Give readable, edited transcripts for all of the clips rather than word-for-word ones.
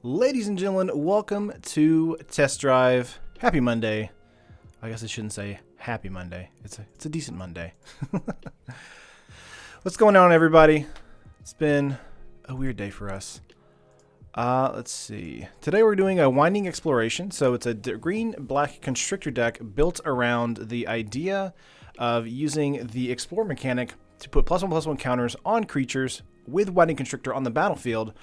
Ladies and gentlemen, welcome to Test Drive. Happy Monday. I guess I shouldn't say happy Monday. It's a decent Monday. What's going on, everybody? It's been a weird day for us. Let's see. Today we're doing a winding exploration. So it's a green-black constrictor deck built around the idea of using the explore mechanic to put +1/+1 counters on creatures with winding constrictor on the battlefield.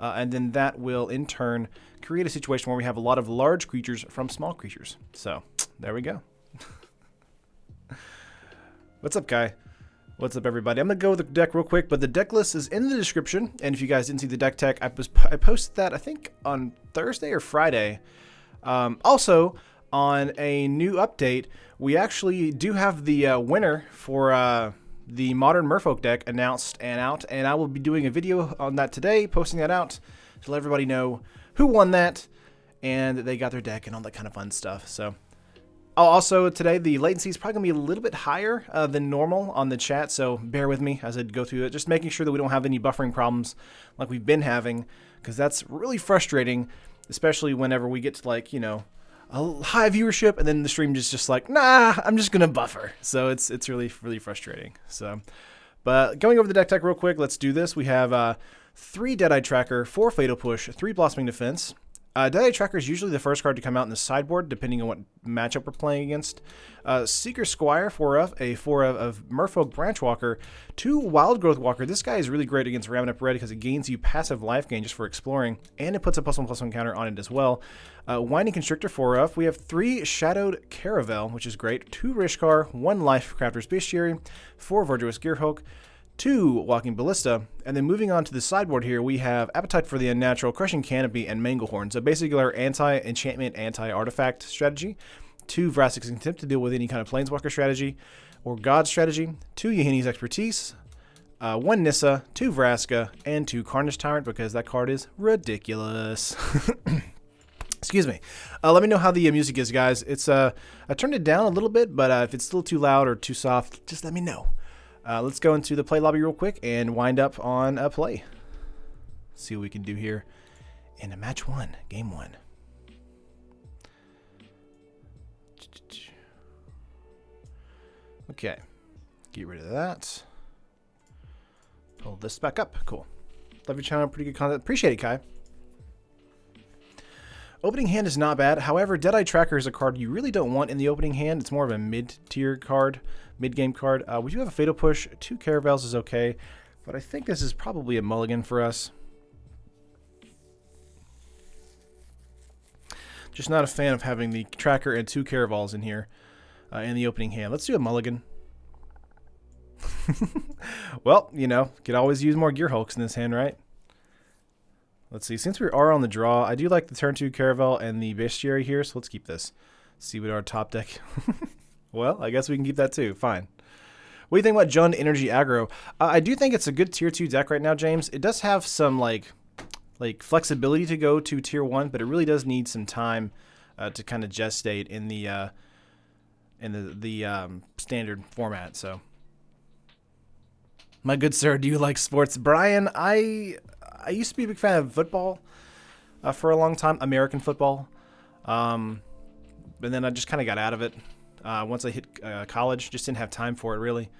And then that will, in turn, create a situation where we have a lot of large creatures from small creatures. So, there we go. What's up, Kai? What's up, everybody? I'm going to go with the deck real quick, but the deck list is in the description. And if you guys didn't see the deck tech, I posted that, I think, on Thursday or Friday. Also, on a new update, we actually do have the winner for... the Modern Merfolk deck announced and out, and I will be doing a video on that today, posting that out to let everybody know who won that and that they got their deck and all that kind of fun stuff. So, also today the latency is probably gonna be a little bit higher than normal on the chat, so bear with me as I go through it, just making sure that we don't have any buffering problems like we've been having, because that's really frustrating, especially whenever we get to, like, you know, a high viewership, and then the stream just like, nah, I'm just gonna buffer. So it's really frustrating. So, but going over the deck tech real quick, let's do this. We have 3 Deadeye Tracker, 4 Fatal Push, 3 Blossoming Defense. Deadeye Tracker is usually the first card to come out in the sideboard, depending on what matchup we're playing against. Seeker Squire, 4 of Merfolk Branchwalker, 2 Wild Growth Walker. This guy is really great against Ramming Up Red because it gains you passive life gain just for exploring, and it puts a +1/+1 counter on it as well. Winding Constrictor, 4 We have 3 Shadowed Caravel, which is great, 2 Rishkar, 1 Life Crafter's Bestiary, 4 Verdurous Gearhulk, 2 Walking Ballista, and then moving on to the sideboard here, we have Appetite for the Unnatural, Crushing Canopy, and Manglehorn. So basically our anti-enchantment, anti-artifact strategy. 2 Vraskic's Contempt to deal with any kind of Planeswalker strategy or God strategy. 2 Yahini's Expertise, 1 Nissa, 2 Vraska, and 2 Carnage Tyrant, because that card is ridiculous. Excuse me. Let me know how the music is, guys. It's I turned it down a little bit, but if it's still too loud or too soft, just let me know. Let's go into the play lobby real quick and wind up on a play. See what we can do here in a match 1, game 1. Okay, get rid of that. Pull this back up. Cool. Love your channel. Pretty good content. Appreciate it, Kai. Opening hand is not bad. However, Deadeye Tracker is a card you really don't want in the opening hand. It's more of a mid-tier card, mid-game card. We do have a Fatal Push. 2 Caravels is okay, but I think this is probably a mulligan for us. Just not a fan of having the Tracker and 2 Caravels in here in the opening hand. Let's do a mulligan. Well, you know, could always use more Gearhulks in this hand, right? Let's see, since we are on the draw, I do like the turn 2 Caravel and the Bestiary here, so let's keep this. See what our top deck... Well, I guess we can keep that too, fine. What do you think about Jund Energy Aggro? I do think it's a good tier 2 deck right now, James. It does have some like flexibility to go to tier 1, but it really does need some time to kind of gestate in the standard format, so... My good sir, do you like sports? Brian, I used to be a big fan of football for a long time, American football. But then I just kind of got out of it once I hit college. Just didn't have time for it, really.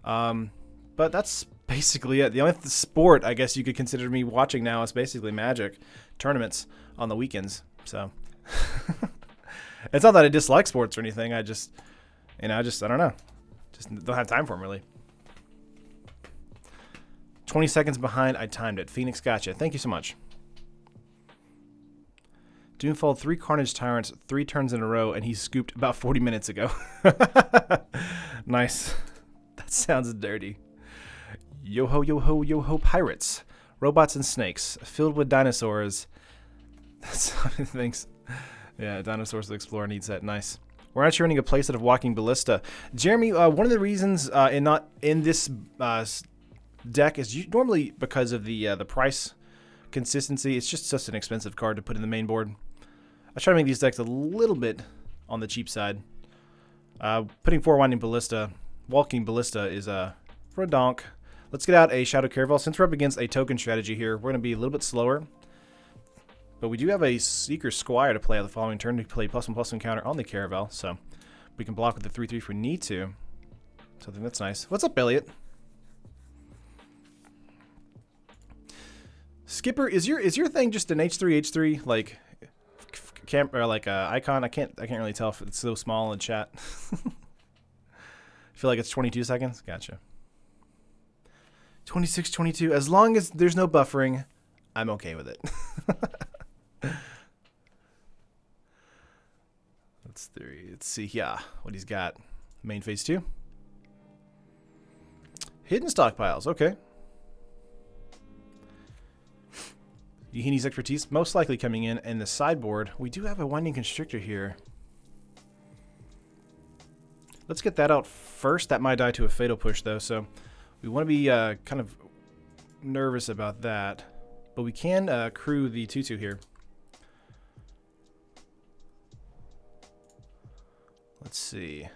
But that's basically it. The only sport I guess you could consider me watching now is basically Magic tournaments on the weekends. So it's not that I dislike sports or anything. I just, I don't know. Just don't have time for them, really. 20 seconds behind, I timed it. Phoenix, gotcha. Thank you so much. Doomfall, 3 Carnage Tyrants, 3 turns in a row, and he scooped about 40 minutes ago. Nice. That sounds dirty. Yo-ho, yo-ho, yo-ho, pirates. Robots and snakes, filled with dinosaurs. That's thanks. Yeah, Dinosaurs the Explorer needs that. Nice. We're actually running a playset of Walking Ballista. Jeremy, one of the reasons not in this... deck is normally because of the price consistency. It's just such an expensive card to put in the main board. I try to make these decks a little bit on the cheap side. Putting 4 Walking Ballista is for a donk. Let's get out a Shadow Caravel. Since we're up against a token strategy here, we're going to be a little bit slower. But we do have a Seeker Squire to play on the following turn to play +1/+1 counter on the Caravel, so we can block with the 3/3 if we need to. So I think that's nice. What's up, Elliot? Skipper, is your thing just an H3 like or like icon? I can't really tell if it's so small in chat. I feel like it's 22 seconds. Gotcha. 26, 22. As long as there's no buffering, I'm okay with it. Let's see here what he's got. Main phase 2. Hidden stockpiles. Okay. Yahini's expertise most likely coming in the sideboard. We do have a Winding Constrictor here. Let's get that out first. That might die to a Fatal Push though, so we want to be kind of nervous about that. But we can crew the 2/2 here. Let's see.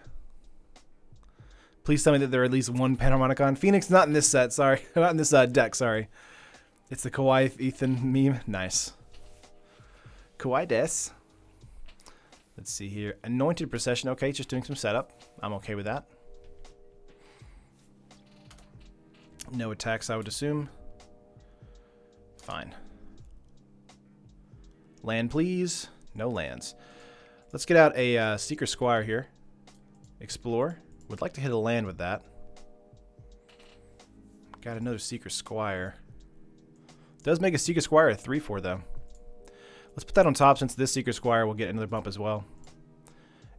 Please tell me that there are at least one Panharmonicon. Phoenix, not in this set, sorry. Not in this deck, sorry. It's the Kawaii Ethan meme. Nice. Kawaii des. Let's see here. Anointed Procession. Okay, just doing some setup. I'm okay with that. No attacks, I would assume. Fine. Land, please. No lands. Let's get out a Seeker Squire here. Explore. Would like to hit a land with that. Got another Seeker Squire. Does make a Seeker Squire a 3/4 though. Let's put that on top since this Seeker Squire will get another bump as well.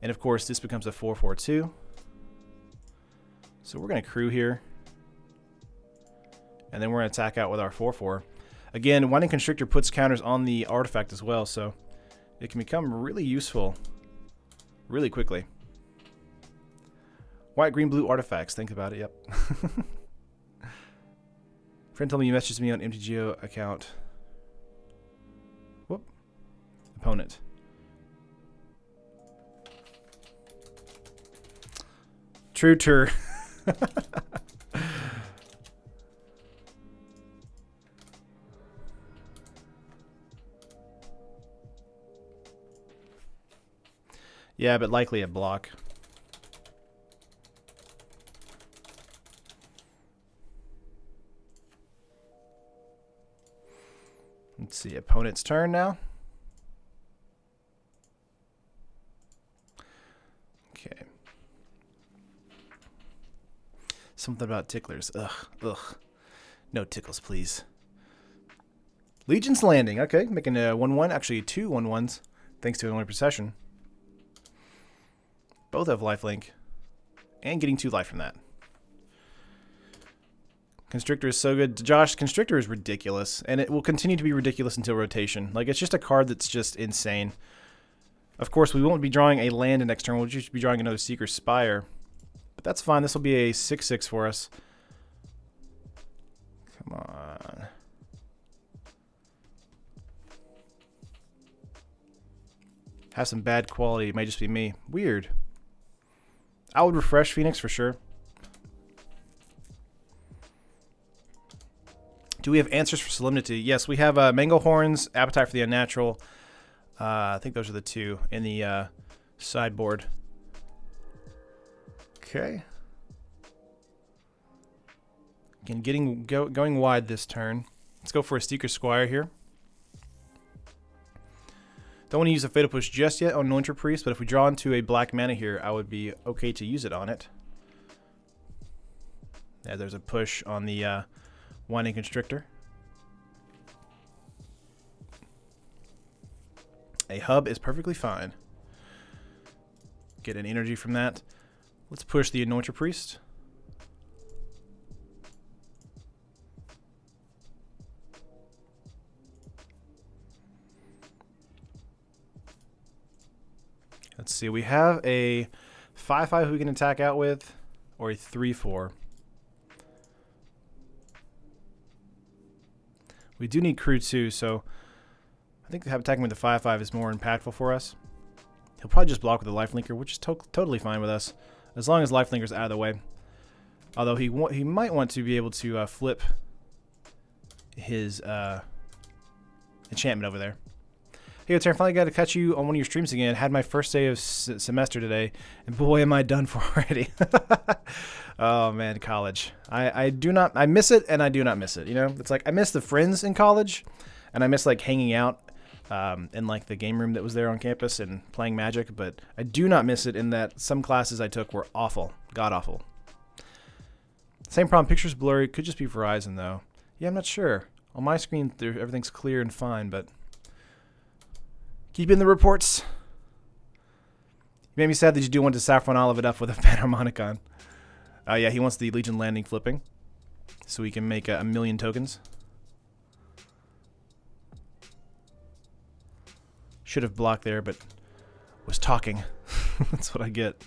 And of course this becomes a 4/4 too. So we're going to crew here. And then we're going to attack out with our 4/4. Again, Winding Constrictor puts counters on the artifact as well, so it can become really useful really quickly. White, green, blue artifacts. Think about it. Yep. Friend told me you messaged me on MTGO account. Whoop. Opponent. True. Yeah, but likely a block. Let's see, opponent's turn now. Okay. Something about ticklers. Ugh. No tickles, please. Legion's Landing. Okay, making a 1/1. Actually, 2 1/1s, thanks to Anointed Procession. Both have lifelink, and getting 2 life from that. Constrictor is so good. Josh, Constrictor is ridiculous, and it will continue to be ridiculous until rotation. Like, it's just a card that's just insane. Of course, we won't be drawing a land in next turn. We'll just be drawing another Seeker Spire. But that's fine. This will be a 6/6 for us. Come on. Has some bad quality. It might just be me. Weird. I would refresh Phoenix for sure. Do we have answers for Solemnity? Yes, we have Mango Horns, Appetite for the Unnatural. I think those are the 2 in the sideboard. Okay. Again, going wide this turn. Let's go for a Seeker Squire here. Don't want to use a Fatal Push just yet on Anointed Priest, but if we draw into a black mana here, I would be okay to use it on it. Yeah, there's a push on the Winding Constrictor. A hub is perfectly fine. Get an energy from that. Let's push the Anointed Priest. Let's see, we have a 5/5 who we can attack out with, or a 3/4. We do need crew too, so I think attacking with the 5/5 is more impactful for us. He'll probably just block with the lifelinker, which is totally fine with us, as long as lifelinker's out of the way. Although he might want to be able to flip his enchantment over there. Hey, Terry, finally got to catch you on one of your streams again. Had my first day of semester today, and boy, am I done for already. Oh man, college. I miss it, and I do not miss it. You know, it's like I miss the friends in college, and I miss like hanging out in like the game room that was there on campus and playing Magic. But I do not miss it in that some classes I took were awful, god awful. Same problem. Pictures blurry. Could just be Verizon though. Yeah, I'm not sure. On my screen, everything's clear and fine, but keep in the reports. You made me sad that you do want to Saffron Olive it up with a Panharmonicon. Oh yeah, he wants the Legion landing flipping, so we can make a million tokens. Should have blocked there, but was talking. That's what I get.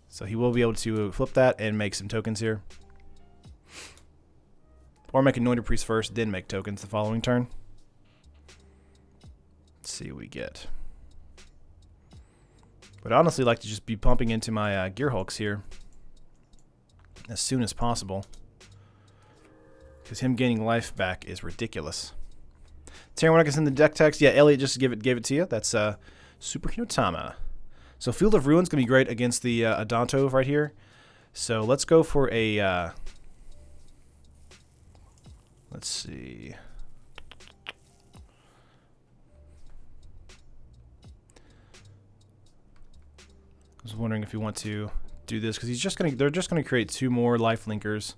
So he will be able to flip that and make some tokens here. Or make Anointed Priest first, then make tokens the following turn. Let's see what we get. But I'd honestly like to just be pumping into my Gear Hulks here as soon as possible, because him gaining life back is ridiculous. Terry, when I can send the deck text, yeah, Elliot just gave it to you. That's Super Hinotama. So Field of Ruin's gonna be great against the Adonto right here. So let's go for a. Let's see. I was wondering if you want to do this, because they're just gonna create 2 more life linkers,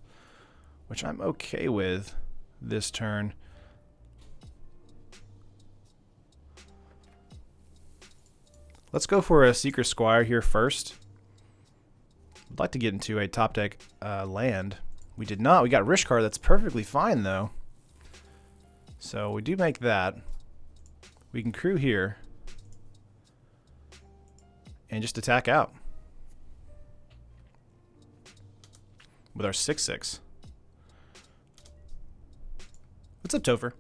which I'm okay with this turn. Let's go for a Seeker Squire here first. I'd like to get into a top deck land. We did not. We got Rishkar. That's perfectly fine though. So we do make that. We can crew here and just attack out with our 6/6. What's up, Topher?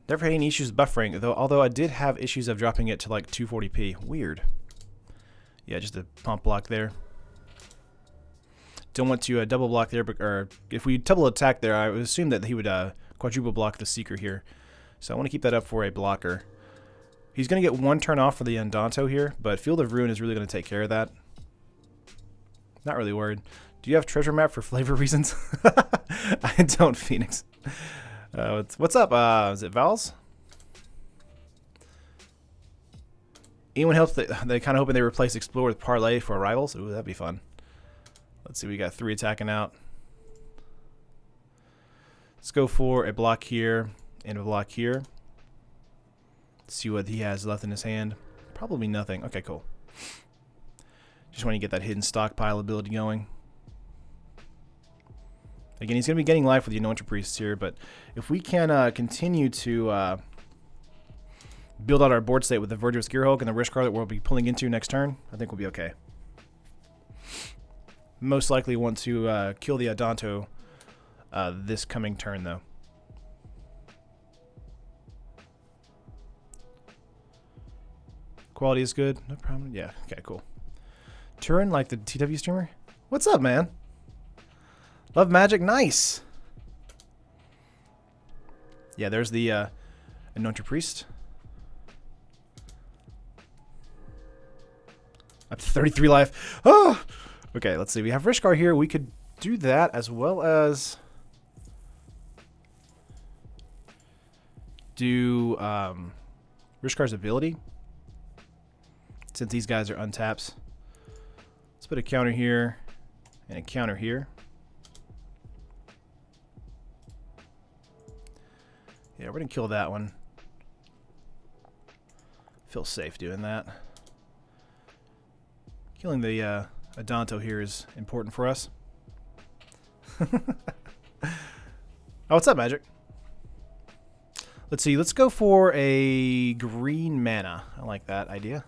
Never had any issues buffering, although I did have issues of dropping it to like 240p. Weird. Yeah, just a pump block there. Don't want to double block there, or if we double attack there, I would assume that he would quadruple block the Seeker here. So I want to keep that up for a blocker. He's going to get 1 turn off for the Andonto here, but Field of Ruin is really going to take care of that. Not really worried. Do you have treasure map for flavor reasons? I don't, Phoenix. What's up? Is it Vals? Anyone else that they kind of hoping they replace Explore with Parlay for Arrivals? Ooh, that'd be fun. Let's see, we got 3 attacking out. Let's go for a block here and a block here. Let's see what he has left in his hand. Probably nothing. Okay, cool. Just want to get that hidden stockpile ability going. Again, he's going to be getting life with the Anointed Priests here, but if we can continue to build out our board state with the Verdurous Gear Hulk and the Rishkar that we'll be pulling into next turn, I think we'll be okay. Most likely want to kill the Adonto this coming turn, though. Quality is good. No problem. Yeah. Okay, cool. Turin, like the TW streamer? What's up, man? Love Magic. Nice. Yeah, there's the Anointed Priest. Up to 33 life. Oh! Okay, let's see. We have Rishkar here. We could do that as well as do Rishkar's ability, since these guys are untaps. Let's put a counter here and a counter here. Yeah, we're going to kill that one. Feel safe doing that. Killing the Adonto here is important for us. Oh, what's up, Magic? Let's see. Let's go for a green mana. I like that idea.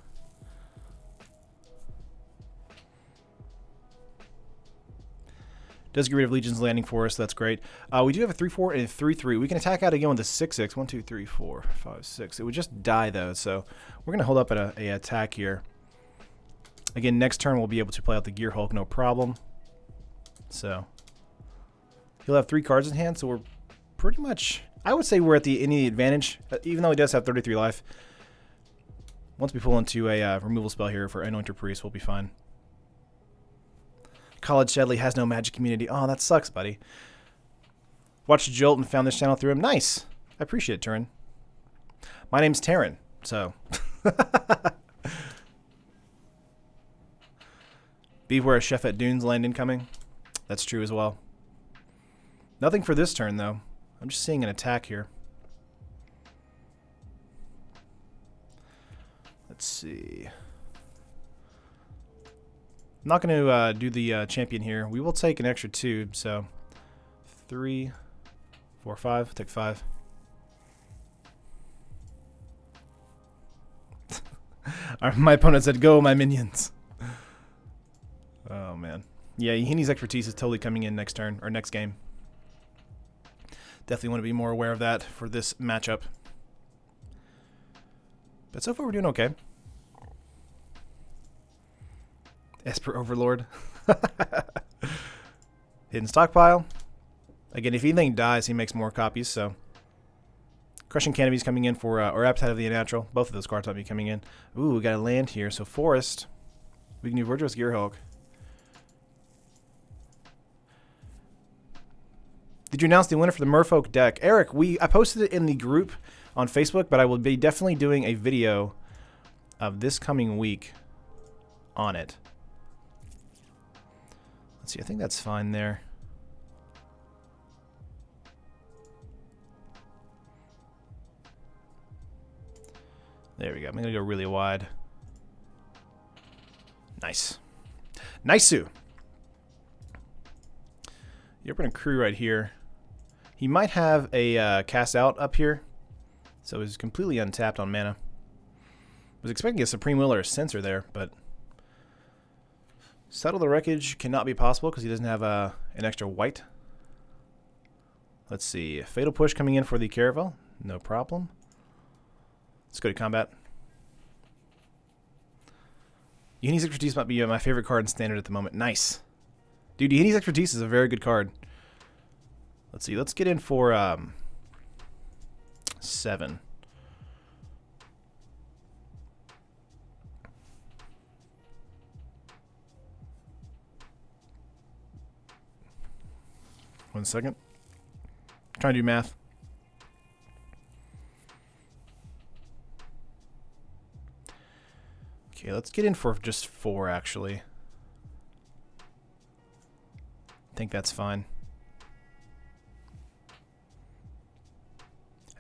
Does get rid of Legion's Landing for us. That's great. We do have a 3/4 and a 3/3. We can attack out again with a 6/6. 1, 2, 3, 4, 5, 6. It would just die, though. So we're going to hold up at a attack here. Again, next turn we'll be able to play out the Gear Hulk, no problem. So he'll have 3 cards in hand, so we're pretty much I would say we're at any advantage, even though he does have 33 life. Once we pull into a removal spell here for Anointer Priest, we'll be fine. College sadly has no magic community. Oh, that sucks, buddy. Watched Jolt and found this channel through him. Nice. I appreciate it, Turin. My name's Taryn, so. Beware a chef at Dunes land incoming. That's true as well. Nothing for this turn, though. I'm just seeing an attack here. Let's see. I'm not going to do the champion here. We will take an extra 2, so 3, 4, 5. Take 5. My opponent said, "Go, my minions." Oh, man. Yeah, Yahini's expertise is totally coming in next turn, or next game. Definitely want to be more aware of that for this matchup. But so far, we're doing okay. Esper Overlord. Hidden Stockpile. Again, if anything dies, he makes more copies, so. Crushing Canopies coming in for, or Appetite of the Unnatural. Both of those cards might be coming in. Ooh, we got a land here. So Forest. We can do Virtuous Gearhulk. Did you announce the winner for the Merfolk deck? Eric, I posted it in the group on Facebook, but I will be definitely doing a video of this coming week on it. Let's see, I think that's fine there. There we go. I'm going to go really wide. Nice. Nice-oo. You're going to crew right here. He might have a cast out up here. So he's completely untapped on mana. Was expecting a Supreme Will or a Censor there, but Settle the Wreckage cannot be possible because he doesn't have an extra white. Let's see. Fatal Push coming in for the Caravel. No problem. Let's go to combat. Yahini's Expertise might be my favorite card in Standard at the moment. Nice. Dude, Yahini's Expertise is a very good card. Let's see. Let's get in for 7. One second. Trying to do math. Okay, let's get in for just 4, actually. I think that's fine.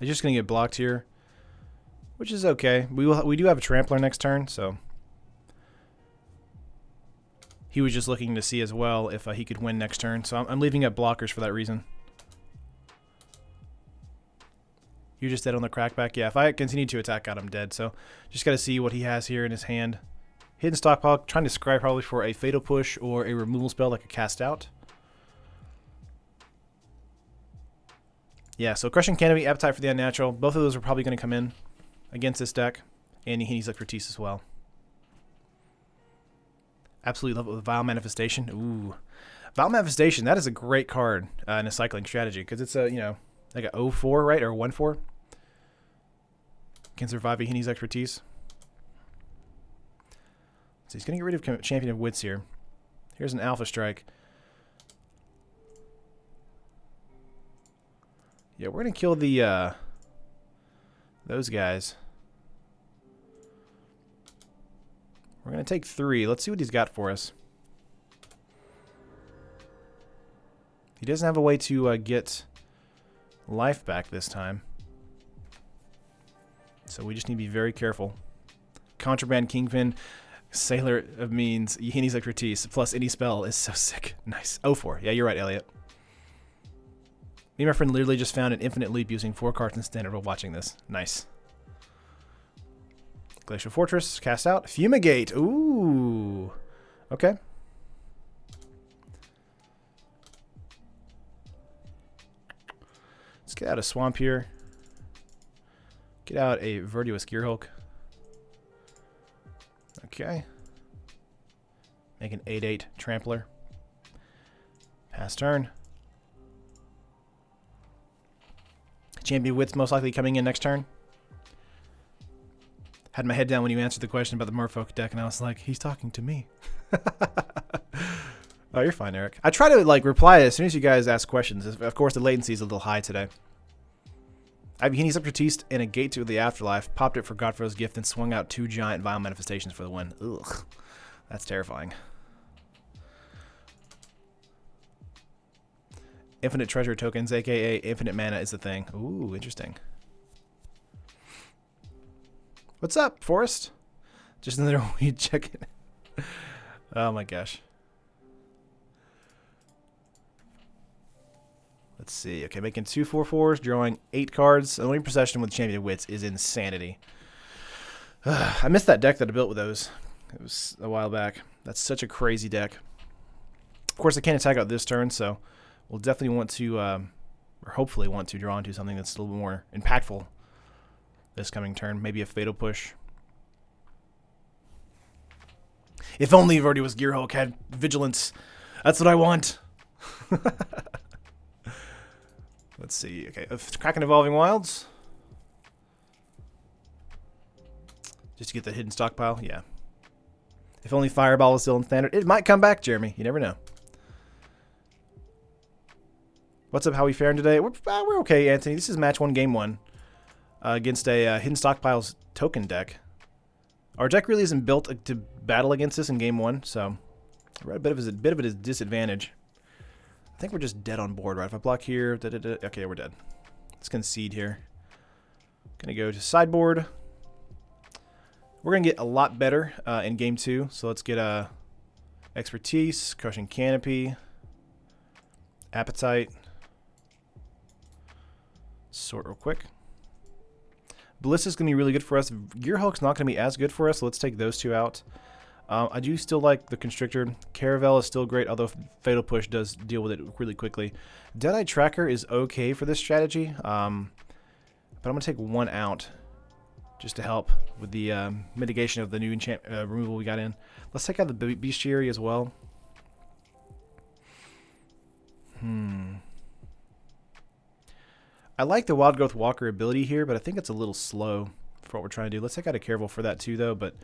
I'm just going to get blocked here, which is okay. We do have a Trampler next turn, so he was just looking to see as well if he could win next turn. So I'm leaving up blockers for that reason. You're just dead on the crackback. Yeah, if I continue to attack out, I'm dead. So just got to see what he has here in his hand. Hidden Stockpile, trying to scry probably for a Fatal Push or a removal spell like a Cast Out. Yeah, so Crushing Canopy, Appetite for the Unnatural. Both of those are probably going to come in against this deck. And Yahini's Expertise as well. Absolutely love it with Vile Manifestation. Ooh. Vile Manifestation, that is a great card in a cycling strategy. Because it's a, you know, like a 0-4, right? Or 1-4. Can survive Yahini's Expertise. So he's going to get rid of Champion of Wits here. Here's an Alpha Strike. Yeah, we're going to kill the those guys. We're going to take 3. Let's see what he's got for us. He doesn't have a way to get life back this time. So we just need to be very careful. Contraband Kingpin, Sailor of Means, Yahini's Expertise, plus any spell is so sick. Nice. 0-4. Yeah, you're right, Elliot. Me and my friend literally just found an infinite leap using 4 cards in Standard while watching this. Nice. Glacial Fortress, cast out. Fumigate. Ooh. Okay. Let's get out a Swamp here. Get out a Virtuous Gearhulk. Okay. Make an 8/8 Trampler. Pass turn. Champion Wits most likely coming in next turn. Had my head down when you answered the question about the Merfolk deck, and I was like, he's talking to me. Oh, you're fine, Eric. I try to like reply as soon as you guys ask questions. Of course, the latency is a little high today. I have He's Expertise and a Gate to the Afterlife. Popped it for Godfrey's Gift and swung out 2 giant Vile Manifestations for the win. Ugh. That's terrifying. Infinite Treasure Tokens, a.k.a. Infinite Mana, is the thing. Ooh, interesting. What's up, Forrest? Just another weed chicken. Oh my gosh. Let's see. Okay, making 2 4/4s, drawing 8 cards. The only procession with Champion Wits is insanity. I missed that deck that I built with those. It was a while back. That's such a crazy deck. Of course, I can't attack out this turn, so we'll definitely want to, or hopefully want to, draw into something that's a little more impactful this coming turn. Maybe a Fatal Push. If only Verdi was Gearhulk had Vigilance. That's what I want. Let's see. Okay, Kraken Evolving Wilds. Just to get the hidden stockpile. Yeah. If only Fireball was still in standard. It might come back, Jeremy. You never know. What's up? How we faring today? We're okay, Anthony. This is match 1, game 1. Against a Hidden Stockpiles token deck. Our deck really isn't built to battle against this in game 1, so we're at a bit of a disadvantage. I think we're just dead on board, right? If I block here, okay, we're dead. Let's concede here. Gonna go to sideboard. We're gonna get a lot better in game 2, so let's get Expertise, Crushing Canopy, Appetite. Sort real quick. Ballista's going to be really good for us. Gearhulk's not going to be as good for us, so let's take those 2 out. I do still like the Constrictor. Caravel is still great, although Fatal Push does deal with it really quickly. Deadeye Tracker is okay for this strategy, but I'm going to take 1 out just to help with the mitigation of the new enchant removal we got in. Let's take out the Bestiary as well. I like the Wild Growth Walker ability here, but I think it's a little slow for what we're trying to do. Let's take out a Caravel for that too, though. But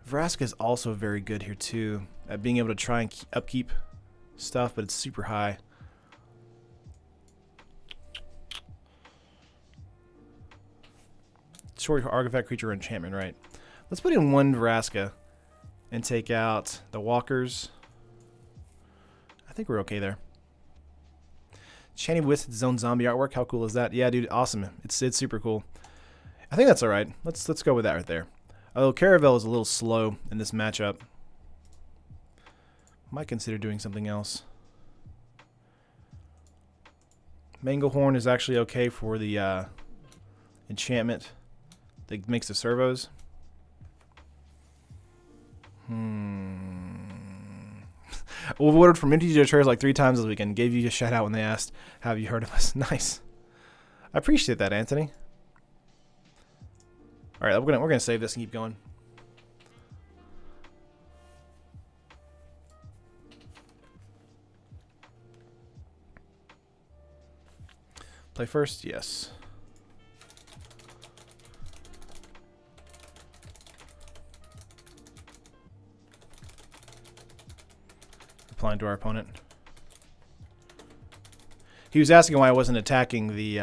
Vraska is also very good here too at being able to try and upkeep stuff, but it's super high. Short artifact, creature, or enchantment, right? Let's put in 1 Vraska and take out the Walkers. I think we're okay there. Channy with its own zombie artwork. How cool is that? Yeah, dude, awesome. It's super cool. I think that's all right. Let's go with that right there. Although Caravel is a little slow in this matchup. Might consider doing something else. Manglehorn is actually okay for the enchantment that makes the servos. We ordered from MTGO Chairs like 3 times this weekend. Gave you a shout out when they asked, have you heard of us? Nice. I appreciate that, Anthony. All right, we're gonna save this and keep going. Play first, yes. Applying to our opponent. He was asking why I wasn't attacking the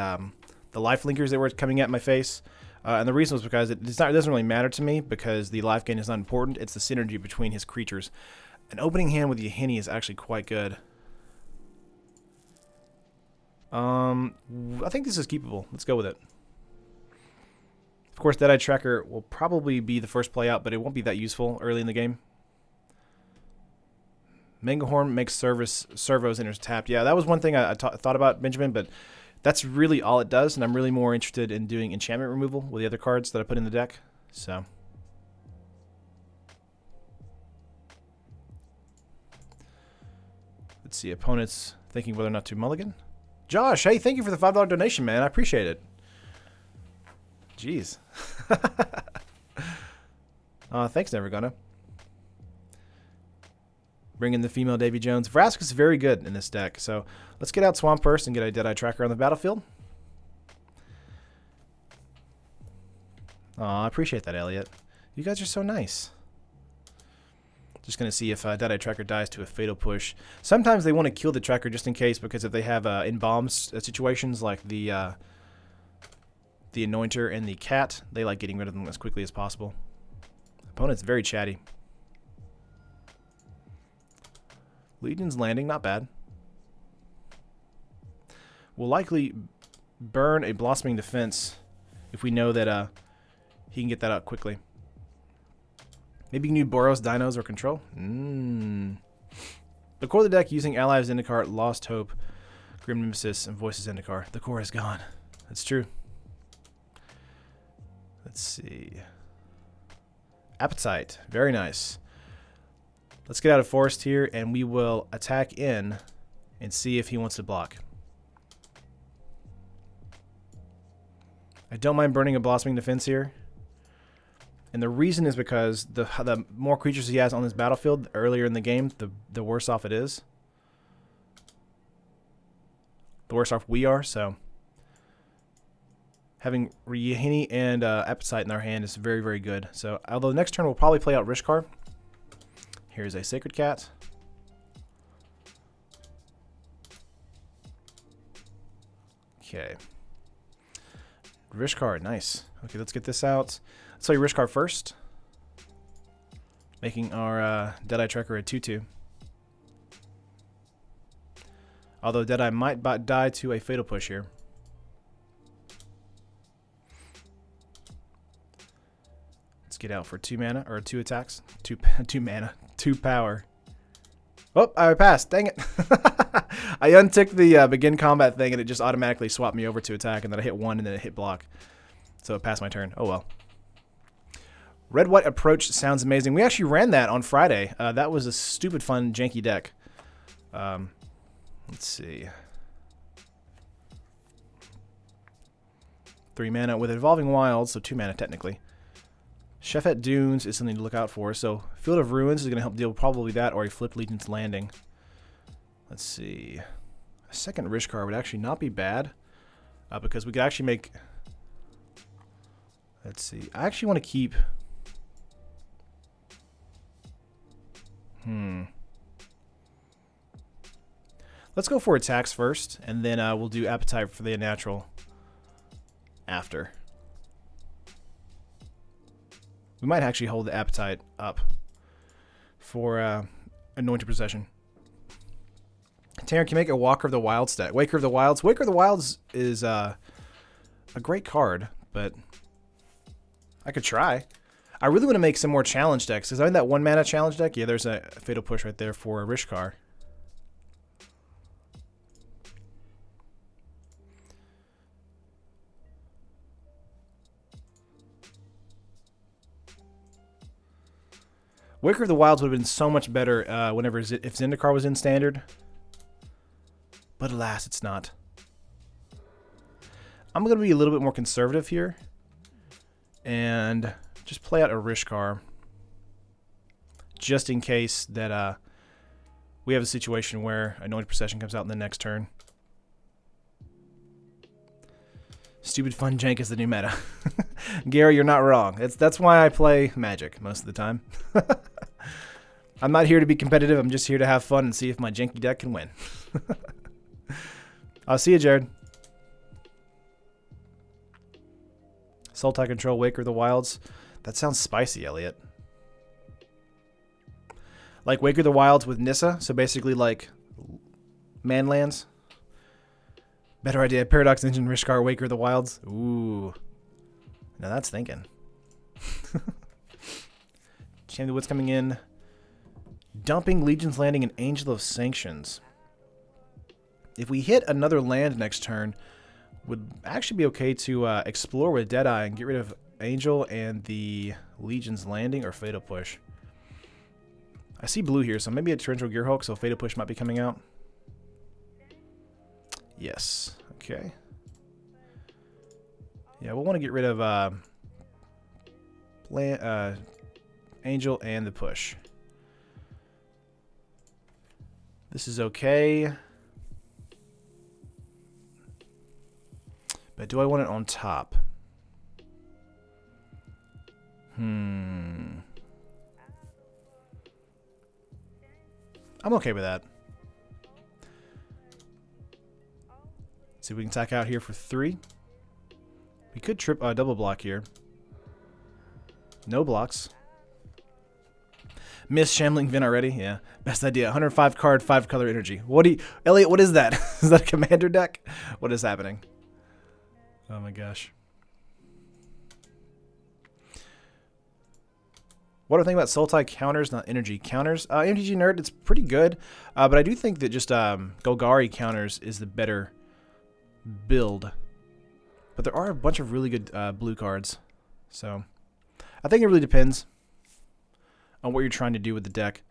life linkers that were coming at my face, and the reason was because it doesn't really matter to me because the life gain is not important. It's the synergy between his creatures. An opening hand with Yahini is actually quite good. I think this is keepable. Let's go with it. Of course, Deadeye Tracker will probably be the first play out, but it won't be that useful early in the game. Manglehorn makes servos enters tapped. Yeah, that was one thing I thought about, Benjamin, but that's really all it does, and I'm really more interested in doing enchantment removal with the other cards that I put in the deck. So, let's see. Opponents thinking whether or not to mulligan. Josh, hey, thank you for the $5 donation, man. I appreciate it. Jeez. Thanks, Never Gonna. Bring in the female Davy Jones. Vraska's very good in this deck, so let's get out Swamp first and get a Deadeye Tracker on the battlefield. Aw, I appreciate that, Elliot. You guys are so nice. Just going to see if Deadeye Tracker dies to a Fatal Push. Sometimes they want to kill the Tracker just in case, because if they have in bombs situations like the Anointer and the Cat, they like getting rid of them as quickly as possible. Opponent's very chatty. Legion's Landing, not bad. We'll likely burn a Blossoming Defense if we know that he can get that out quickly. Maybe new Boros, Dinos, or Control? The core of the deck using Ally of Zendikar, Lost Hope, Grim Nemesis, and Voices Zendikar. The core is gone. That's true. Let's see. Appetite. Very nice. Let's get out of Forest here, and we will attack in and see if he wants to block. I don't mind burning a Blossoming Defense here. And the reason is because the more creatures he has on this battlefield earlier in the game, the worse off it is. The worse off we are, so having Ryahini and Appetite in our hand is very, very good. So, although next turn we'll probably play out Rishkar. Here's a Sacred Cat. Okay. Rishkar, nice. Okay, let's get this out. Let's play Rishkar first. Making our Deadeye Tracker a 2/2. Although Deadeye might die to a Fatal Push here. Let's get out for 2 mana, or 2 attacks. 2 mana, 2 power. Oh, I passed. Dang it. I unticked the begin combat thing and it just automatically swapped me over to attack, and then I hit 1 and then it hit block. So it passed my turn. Oh well. Red-White Approach sounds amazing. We actually ran that on Friday. That was a stupid fun, janky deck. Let's see. 3 mana with Evolving Wilds, so 2 mana technically. Chefette Dunes is something to look out for. So Field of Ruins is going to help deal with probably that, or a Flipped Legion's Landing. Let's see. A second Rishkar would actually not be bad, because we could actually make... Let's see. I actually want to keep... Let's go for attacks first, and then we'll do Appetite for the Unnatural after. We might actually hold the Appetite up for Anointed Procession. Terran can make a Walker of the Wilds deck. Waker of the Wilds. Waker of the Wilds is a great card, but I could try. I really want to make some more challenge decks. Is that that 1 mana challenge deck? Yeah, there's a Fatal Push right there for a Rishkar. Waker of the Wilds would have been so much better if Zendikar was in Standard. But alas, it's not. I'm going to be a little bit more conservative here. And just play out a Rishkar. Just in case that we have a situation where Anointed Procession comes out in the next turn. Stupid fun jank is the new meta. Gary, you're not wrong. That's why I play Magic most of the time. I'm not here to be competitive. I'm just here to have fun and see if my janky deck can win. I'll see you, Jared. Sultai Control, Waker of the Wilds. That sounds spicy, Elliot. Like Waker of the Wilds with Nissa, so basically like Manlands. Better idea. Paradox Engine, Rishkar, Waker of the Wilds. Ooh. Now that's thinking. Shame of the Woods coming in. Dumping Legion's Landing and Angel of Sanctions. If we hit another land next turn, would actually be okay to explore with Deadeye and get rid of Angel and the Legion's Landing or Fatal Push. I see blue here, so maybe a Torrential Gearhulk, so Fatal Push might be coming out. Yes. Okay. Yeah, we'll want to get rid of Angel and the Push. This is okay. But do I want it on top? I'm okay with that. See if we can attack out here for 3. We could trip double block here. No blocks. Miss Shambling Vin already? Yeah. Best idea. 105 card, 5 color energy. What do you... Elliot, what is that? Is that a commander deck? What is happening? Oh my gosh. What do I think about Sultai counters, not energy counters? MTG Nerd, it's pretty good. But I do think that just Golgari counters is the better build. But there are a bunch of really good blue cards. So I think it really depends on what you're trying to do with the deck.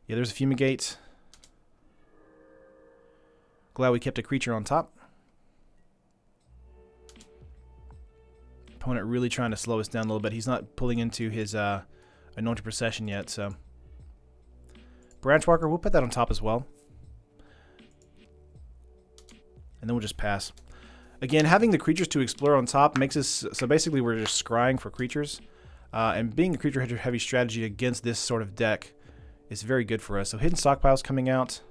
Yeah, there's a Fumigate. Glad we kept a creature on top. Opponent really trying to slow us down a little bit. He's not pulling into his Anointed Procession yet, so. Branchwalker, we'll put that on top as well. And then we'll just pass. Again, having the creatures to explore on top makes us... So basically we're just scrying for creatures. And being a creature-heavy strategy against this sort of deck is very good for us. So Hidden Stockpile's coming out.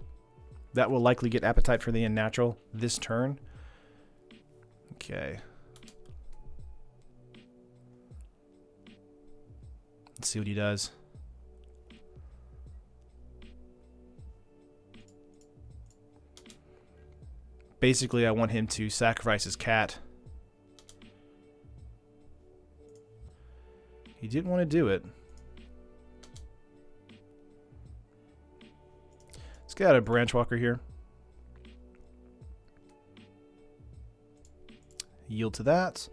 That will likely get Appetite for the Unnatural this turn. Okay. Let's see what he does. Basically, I want him to sacrifice his cat. He didn't want to do it. Let's get out a Branchwalker here. Yield to that.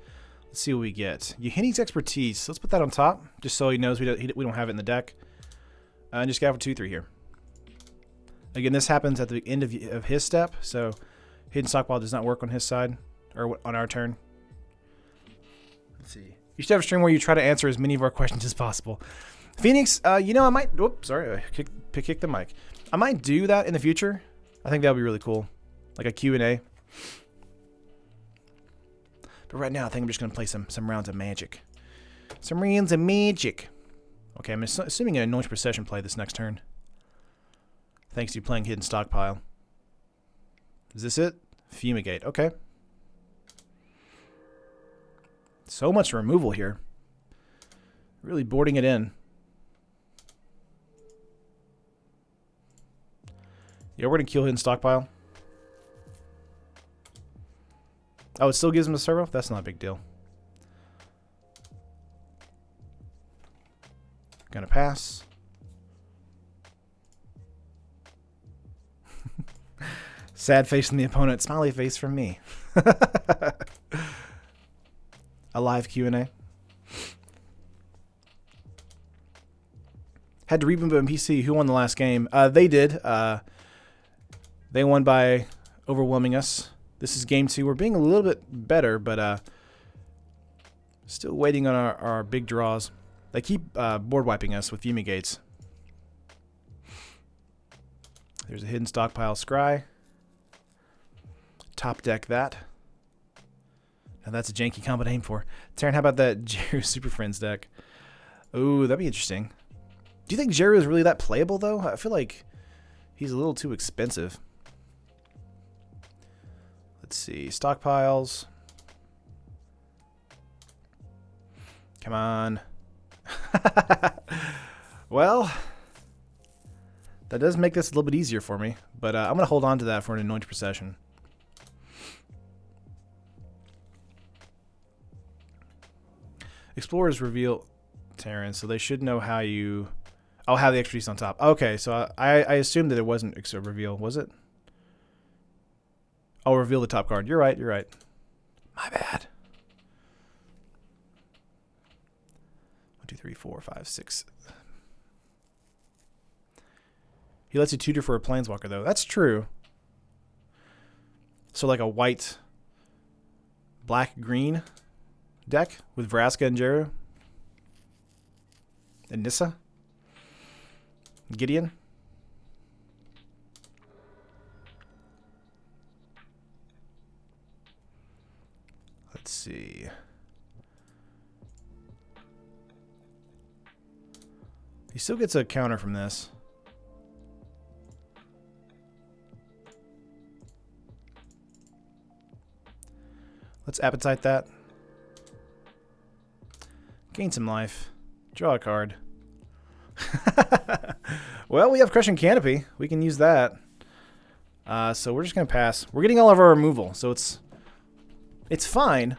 Let's see what we get. Yahini's Expertise. Let's put that on top, just so he knows we don't have it in the deck. And just get for 2/3 here. Again, this happens at the end of his step, so Hidden Stockpile does not work on his side, or on our turn. Let's see. You should have a stream where you try to answer as many of our questions as possible. Phoenix, you know, I might... Whoops, sorry, I kicked the mic. I might do that in the future. I think that would be really cool. Like a Q&A. But right now, I think I'm just going to play some rounds of Magic. Some rounds of Magic. Okay, I'm assuming an Anointed Procession play this next turn. Thanks to you playing Hidden Stockpile. Is this it? Fumigate. Okay. So much removal here. Really boarding it in. Yeah, we're going to kill Hidden Stockpile. Oh, it still gives him a servo? That's not a big deal. Gonna pass. Sad face from the opponent, smiley face from me. A live Q&A. Had to reboot on PC. Who won the last game? They did. They won by overwhelming us. This is game 2. We're being a little bit better, but still waiting on our big draws. They keep board wiping us with Fumigates. There's a Hidden Stockpile Scry. Top deck that. Now that's a janky combo to aim for. Taryn, how about that Jeru Super Friends deck? Ooh, that'd be interesting. Do you think Jeru is really that playable, though? I feel like he's a little too expensive. Let's see. Stockpiles. Come on. Well, that does make this a little bit easier for me, but I'm going to hold on to that for an Anointed Procession. Explorers reveal Terran, so they should know how you... Oh, have the expertise on top. Okay, so I assumed that it wasn't reveal, was it? Oh, reveal the top card. You're right, you're right. My bad. 1, 2, 3, 4, 5, 6. He lets you tutor for a Planeswalker, though. That's true. So like a white, black-green deck with Vraska and Jeru. And Nissa. Gideon. Let's see. He still gets a counter from this. Let's appetite that. Gain some life. Draw a card. Well, we have Crushing Canopy. We can use that. So we're just going to pass. We're getting all of our removal, so it's fine.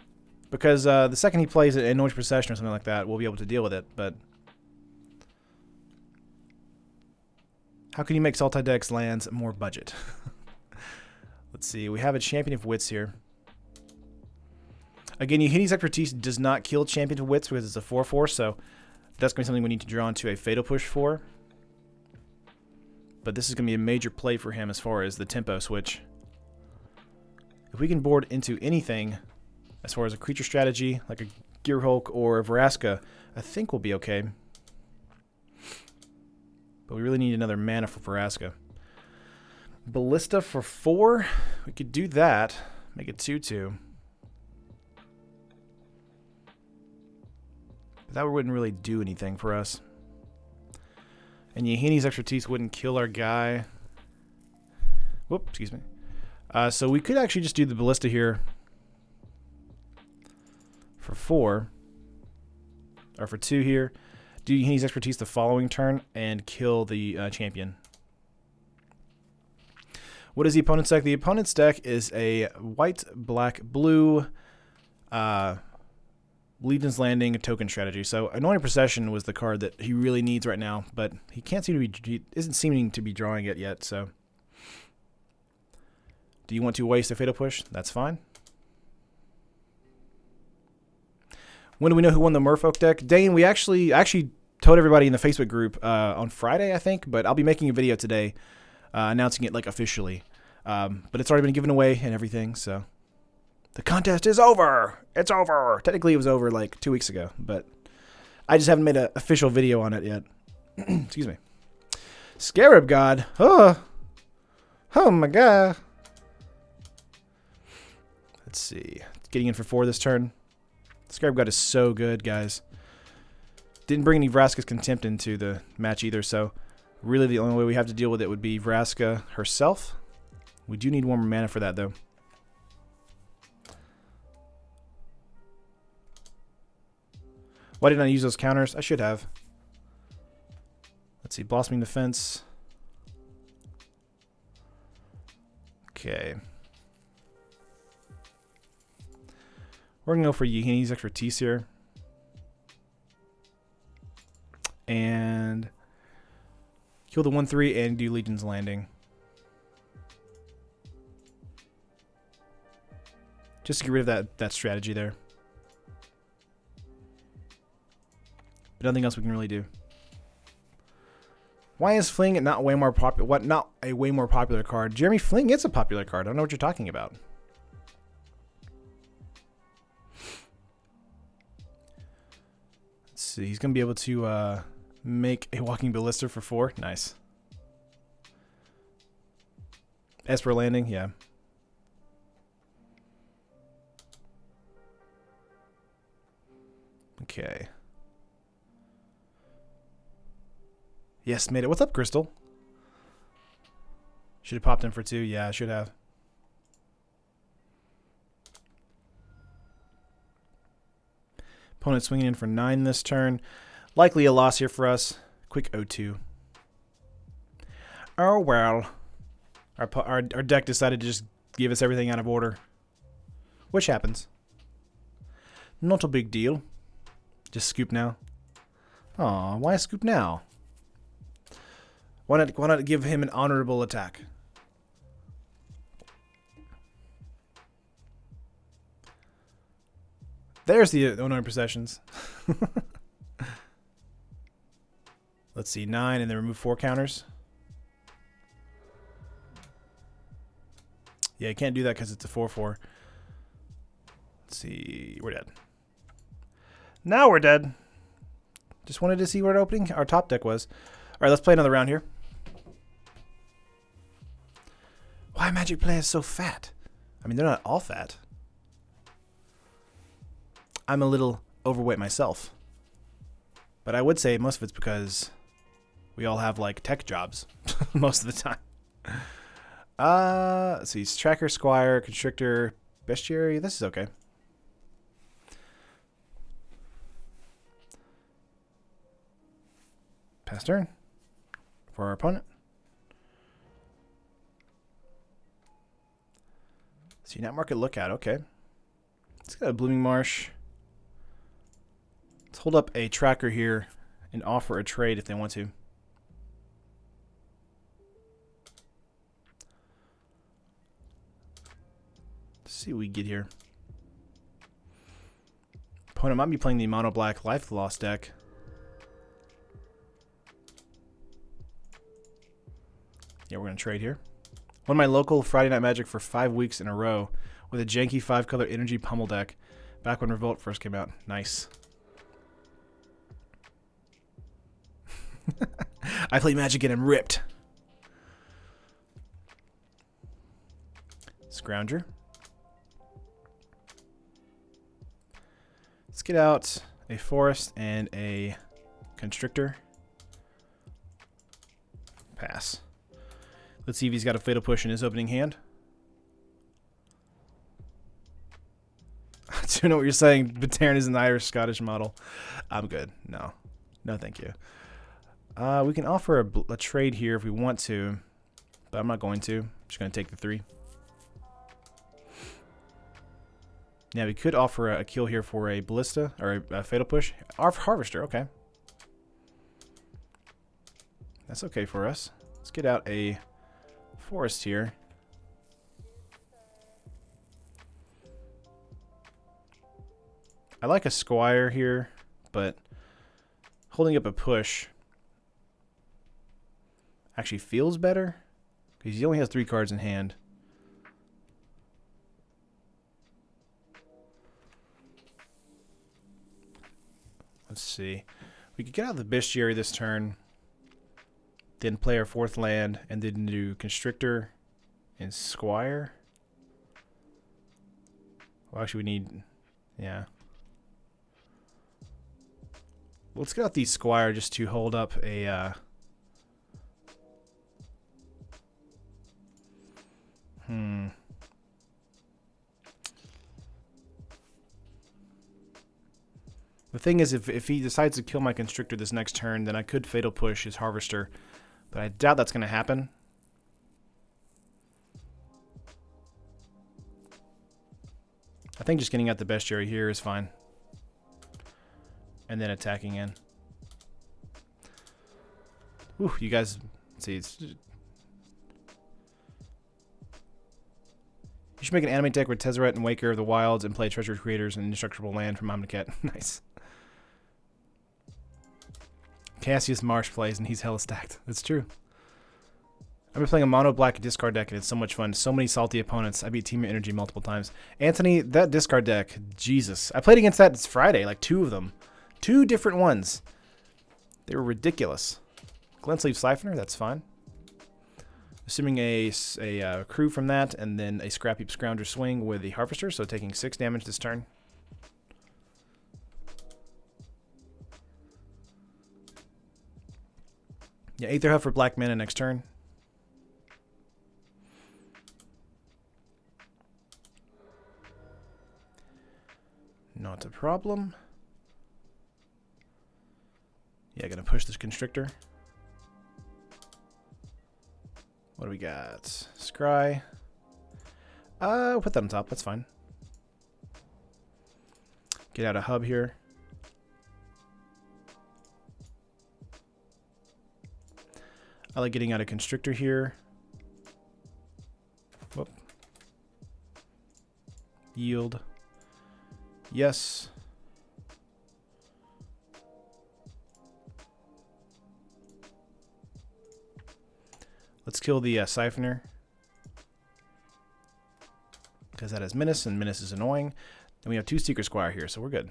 Because the second he plays an Noise Procession or something like that, we'll be able to deal with it. But how can you make Salty-Dex lands more budget? Let's see. We have a Champion of Wits here. Again, Yuhini's Expertise does not kill Champion of Wits because it's a 4/4, so that's going to be something we need to draw into a Fatal Push for. But this is going to be a major play for him as far as the tempo switch. If we can board into anything as far as a creature strategy, like a Gearhulk or a Vraska, I think we'll be okay. But we really need another mana for Vraska. Ballista for 4. We could do that. Make it 2/2. But that wouldn't really do anything for us. And Yuhini's Expertise wouldn't kill our guy. Whoop, excuse me. So we could actually just do the Ballista here for 4. Or for 2 here. Do Yuhini's Expertise the following turn and kill the champion. What is the opponent's deck? The opponent's deck is a white, black, blue Legion's Landing token strategy. So Annoying Procession was the card that he really needs right now, but he can't seem to be, he isn't seeming to be drawing it yet. So, do you want to waste a Fatal Push? That's fine. When do we know who won the Merfolk deck? Dane, we actually told everybody in the Facebook group on Friday, I think, but I'll be making a video today announcing it like officially. But it's already been given away and everything, so. The contest is over! It's over! Technically, it was over like 2 weeks ago, but I just haven't made an official video on it yet. Excuse me. Scarab God. Oh my god. Let's see. Getting in for 4 this turn. Scarab God is so good, guys. Didn't bring any Vraska's Contempt into the match either, so really the only way we have to deal with it would be Vraska herself. We do need 1 more mana for that, though. Why didn't I use those counters? I should have. Let's see. Blossoming Defense. Okay. We're going to go for Yuhini's Expertise here. And kill the 1/3 and do Legion's Landing. Just to get rid of that strategy there. Nothing else we can really do. Why is Fling not way more popular? What? Not a way more popular card? Jeremy, Fling is a popular card. I don't know what you're talking about. Let's see. He's gonna be able to make a Walking Ballista for 4. Nice. Esper Landing, yeah. Okay. Yes, made it. What's up, Crystal? Should have popped in for 2. Yeah, I should have. Opponent swinging in for 9 this turn. Likely a loss here for us. Quick 0-2. Oh, well. Our deck decided to just give us everything out of order. Which happens. Not a big deal. Just scoop now. Aw, why scoop now? Why not give him an honorable attack? There's the Annoying Processions. Let's see, 9 and then remove 4 counters. Yeah, you can't do that because it's a 4/4. Let's see, we're dead. Now we're dead. Just wanted to see where our top deck was. All right, let's play another round here. Why are Magic players so fat? I mean, they're not all fat. I'm a little overweight myself. But I would say most of it's because We all have like tech jobs most of the time. Let's see. Tracker, Squire, Constrictor, Bestiary. This is okay. Pass turn for our opponent. See, Night Market Lookout. Okay. Let's get a Blooming Marsh. Let's hold up a tracker here and offer a trade if they want to. Let's see what we get here. Opponent might be playing the mono black Life Lost deck. Yeah, we're going to trade here. Won my local Friday Night Magic for 5 weeks in a row with a janky 5-color Energy Pummel deck back when Revolt first came out. Nice. I play Magic and am ripped. Scrounger. Let's get out a Forest and a Constrictor. Pass. Let's see if he's got a Fatal Push in his opening hand. I do know what you're saying. Batarn is an Irish-Scottish model. I'm good. No. No, thank you. We can offer a trade here if we want to, but I'm not going to. I'm just going to take the 3. Yeah, we could offer a kill here for a Ballista, or a Fatal Push. Harvester, okay. That's okay for us. Let's get out a Forest here. I like a Squire here, but holding up a push actually feels better because he only has 3 cards in hand. Let's see. We could get out the Bestiary this turn, then play our 4th land, and then do Constrictor and Squire. Well, actually, we need... yeah. Let's get out the Squire just to hold up a... The thing is, if he decides to kill my Constrictor this next turn, then I could Fatal Push his Harvester. But I doubt that's going to happen. I think just getting out the Bestiary here is fine. And then attacking in. Ooh, you guys... see, it's... you should make an anime deck with Tezzeret and Waker of the Wilds and play Treasure Creators and Indestructible Land from Omnicat. Nice. Cassius Marsh plays and he's hella stacked. That's true. I've been playing a mono black discard deck and it's so much fun. So many salty opponents. I beat Team Energy multiple times. Anthony, that discard deck, Jesus. I played against that this Friday, like 2 of them. 2 different ones. They were ridiculous. Glensleeve Siphoner, that's fine. Assuming a crew from that, and then a Scrap Heap Scrounger swing with the Harvester, so taking 6 damage this turn. Yeah, Aether Hub for black mana next turn. Not a problem. Yeah, gonna push this Constrictor. What do we got? Scry. Put that on top. That's fine. Get out a hub here. I like getting out a Constrictor here. Whoop. Yield. Yes. Let's kill the Siphoner, because that has Menace, and Menace is annoying. Then we have 2 Seeker Squire here, so we're good.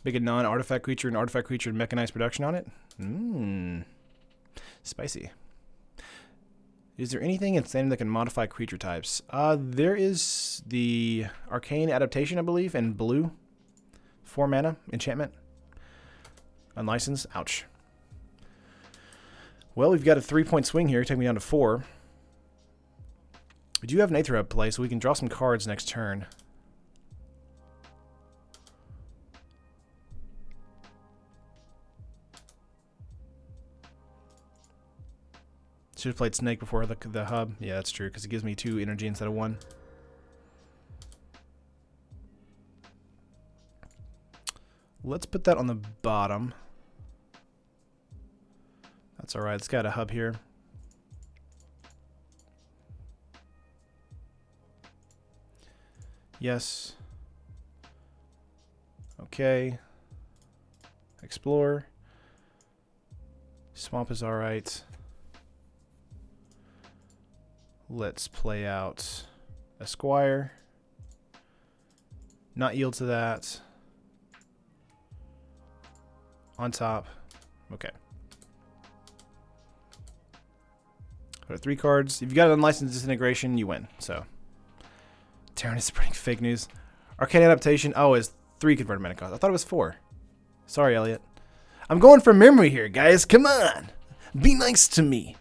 Make a non-artifact creature and artifact creature and mechanized production on it. Spicy. Is there anything in Standard that can modify creature types? There is the Arcane Adaptation, I believe, and blue. 4 mana enchantment. Unlicensed. Ouch. Well, we've got a 3-point swing here. Take me down to 4. We do have an Aether up play, so we can draw some cards next turn. Should have played Snake before the hub. Yeah, that's true, because it gives me 2 energy instead of 1. Let's put that on the bottom. That's alright. It's got a hub here. Yes. Okay. Explore. Swamp is alright. Let's play out a Squire. Not yield to that. On top. Okay. Put 3 cards. If you got an unlicensed disintegration, you win. So, Terran is spreading fake news. Arcane adaptation. Oh, it's 3 converted mana cost. I thought it was 4. Sorry, Elliot. I'm going from memory here, guys. Come on. Be nice to me.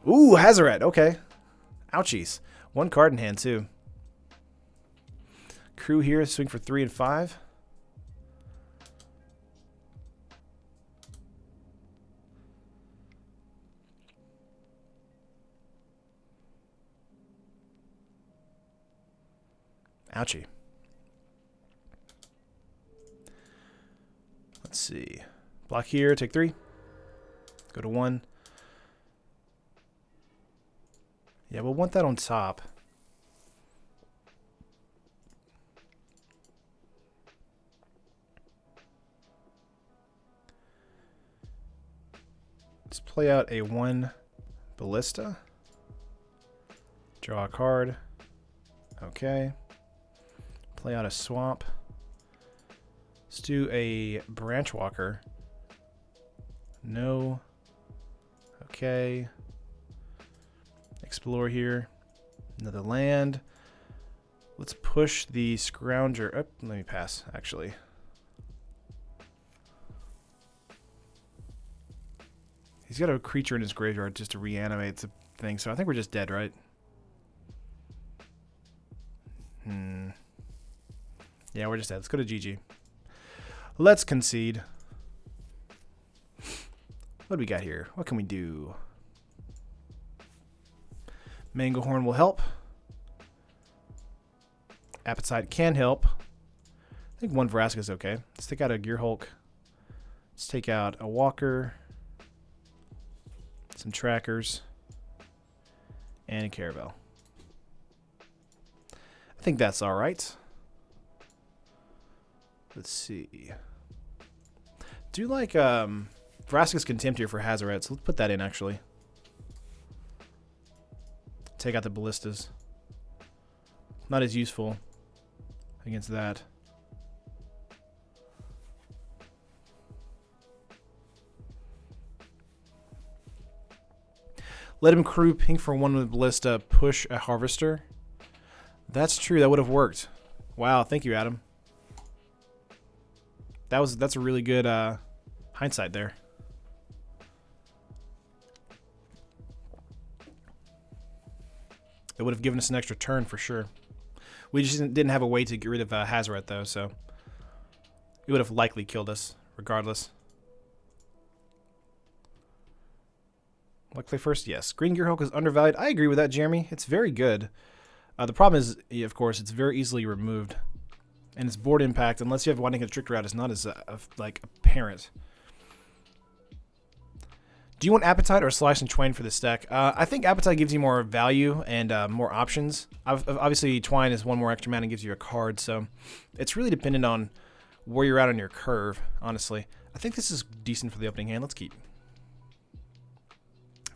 Ooh, Hazoret. Okay. Ouchies. 1 card in hand, too. Crew here. Swing for 3 and 5. Ouchie. Let's see. Block here, take 3. Go to 1. Yeah, we'll want that on top. Let's play out a 1 Ballista. Draw a card. Okay. Play out a Swamp. Let's do a Branch Walker. No. Okay. Explore here. Another land. Let's push the Scrounger. Oh, let me pass, actually. He's got a creature in his graveyard just to reanimate the thing, so I think we're just dead, right? Yeah, we're just dead. Let's go to GG. Let's concede. What do we got here? What can we do? Manglehorn will help. Appetite can help. I think 1 Vraska is okay. Let's take out a Gearhulk. Let's take out a Walker. Some Trackers. And a Caravel. I think that's alright. Let's see. Do you like Vraska's Contempt here for Hazoret, so let's put that in actually. Take out the Ballistas. Not as useful against that. Let him crew pink for 1 with Ballista, push a Harvester. That's true, that would have worked. Wow, thank you, Adam. That's a really good hindsight there. It would have given us an extra turn for sure. We just didn't have a way to get rid of Hazoret though, so it would have likely killed us regardless. Like play first, yes. Green Gearhulk is undervalued. I agree with that, Jeremy. It's very good. The problem is, of course, it's very easily removed. And its board impact, unless you have Winding Constrictor out, is not as like apparent. Do you want Appetite or Slice and Twine for this deck? I think Appetite gives you more value and more options. Obviously, Twine is 1 more extra mana and gives you a card, so it's really dependent on where you're at on your curve, honestly. I think this is decent for the opening hand. Let's keep.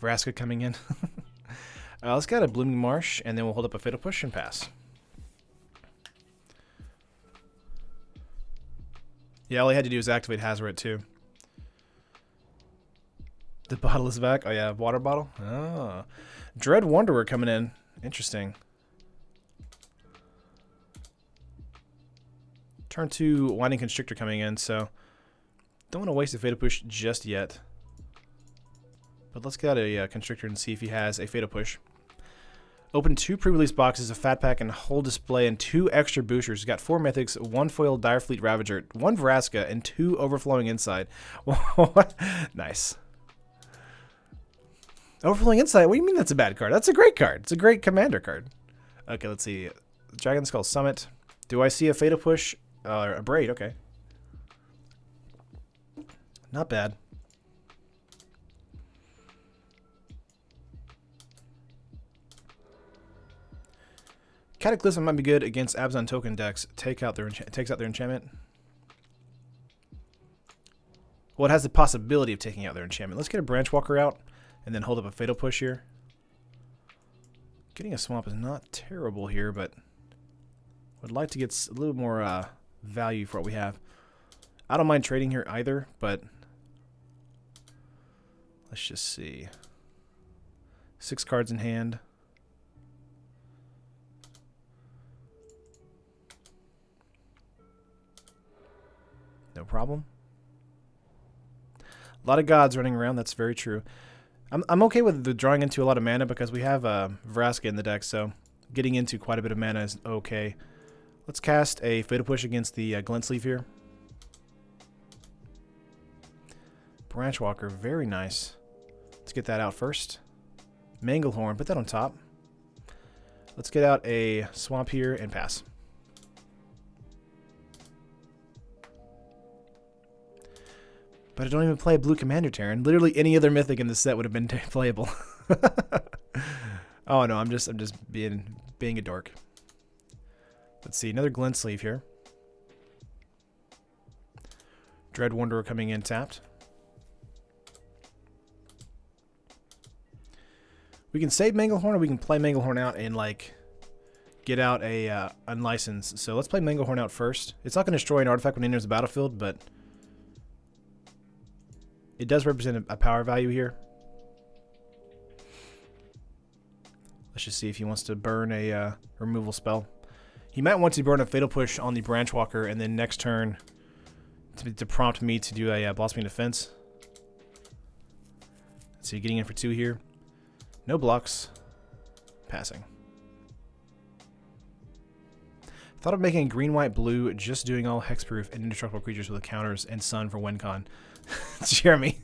Vraska coming in. Let's get a Blooming Marsh, and then we'll hold up a Fatal Push and pass. Yeah, all I had to do was activate Hazoret too. The bottle is back. Oh yeah, water bottle. Oh, Dread Wanderer coming in. Interesting. Turn 2 Winding Constrictor coming in, so don't want to waste a Fatal Push just yet. But let's get out a Constrictor and see if he has a Fatal Push. Open 2 pre-release boxes, a Fat Pack, and whole display, and 2 extra boosters. He's got 4 Mythics, 1 Foil Direfleet Ravager, 1 Vraska, and 2 Overflowing Insight. Nice. Overflowing Insight? What do you mean that's a bad card? That's a great card. It's a great commander card. Okay, let's see. Dragon Skull Summit. Do I see a Fatal Push? A Braid, okay. Not bad. Cataclysm might be good against Abzan token decks. Takes out their enchantment. Well, it has the possibility of taking out their enchantment. Let's get a Branch Walker out and then hold up a Fatal Push here. Getting a Swamp is not terrible here, but would like to get a little more value for what we have. I don't mind trading here either, but let's just see. 6 cards in hand. No problem. A lot of gods running around. That's very true. I'm okay with the drawing into a lot of mana because we have Vraska in the deck, so getting into quite a bit of mana is okay. Let's cast a Fatal Push against the Glint Sleeve here. Branch Walker, very nice. Let's get that out first. Manglehorn, put that on top. Let's get out a Swamp here and pass. But I don't even play a blue Commander Terran. Literally any other Mythic in the set would have been playable. Oh no, I'm just being a dork. Let's see, another Glint Sleeve here. Dread Wanderer coming in tapped. We can save Manglehorn, or we can play Manglehorn out and like get out a Unlicensed. So let's play Manglehorn out first. It's not going to destroy an artifact when it enters the battlefield, but it does represent a power value here. Let's just see if he wants to burn a removal spell. He might want to burn a Fatal Push on the Branch Walker, and then next turn to prompt me to do a Blossoming Defense. Let's see, getting in for 2 here. No blocks. Passing. Thought of making green, white, blue, just doing all hexproof and indestructible creatures with counters and sun for WinCon. Jeremy.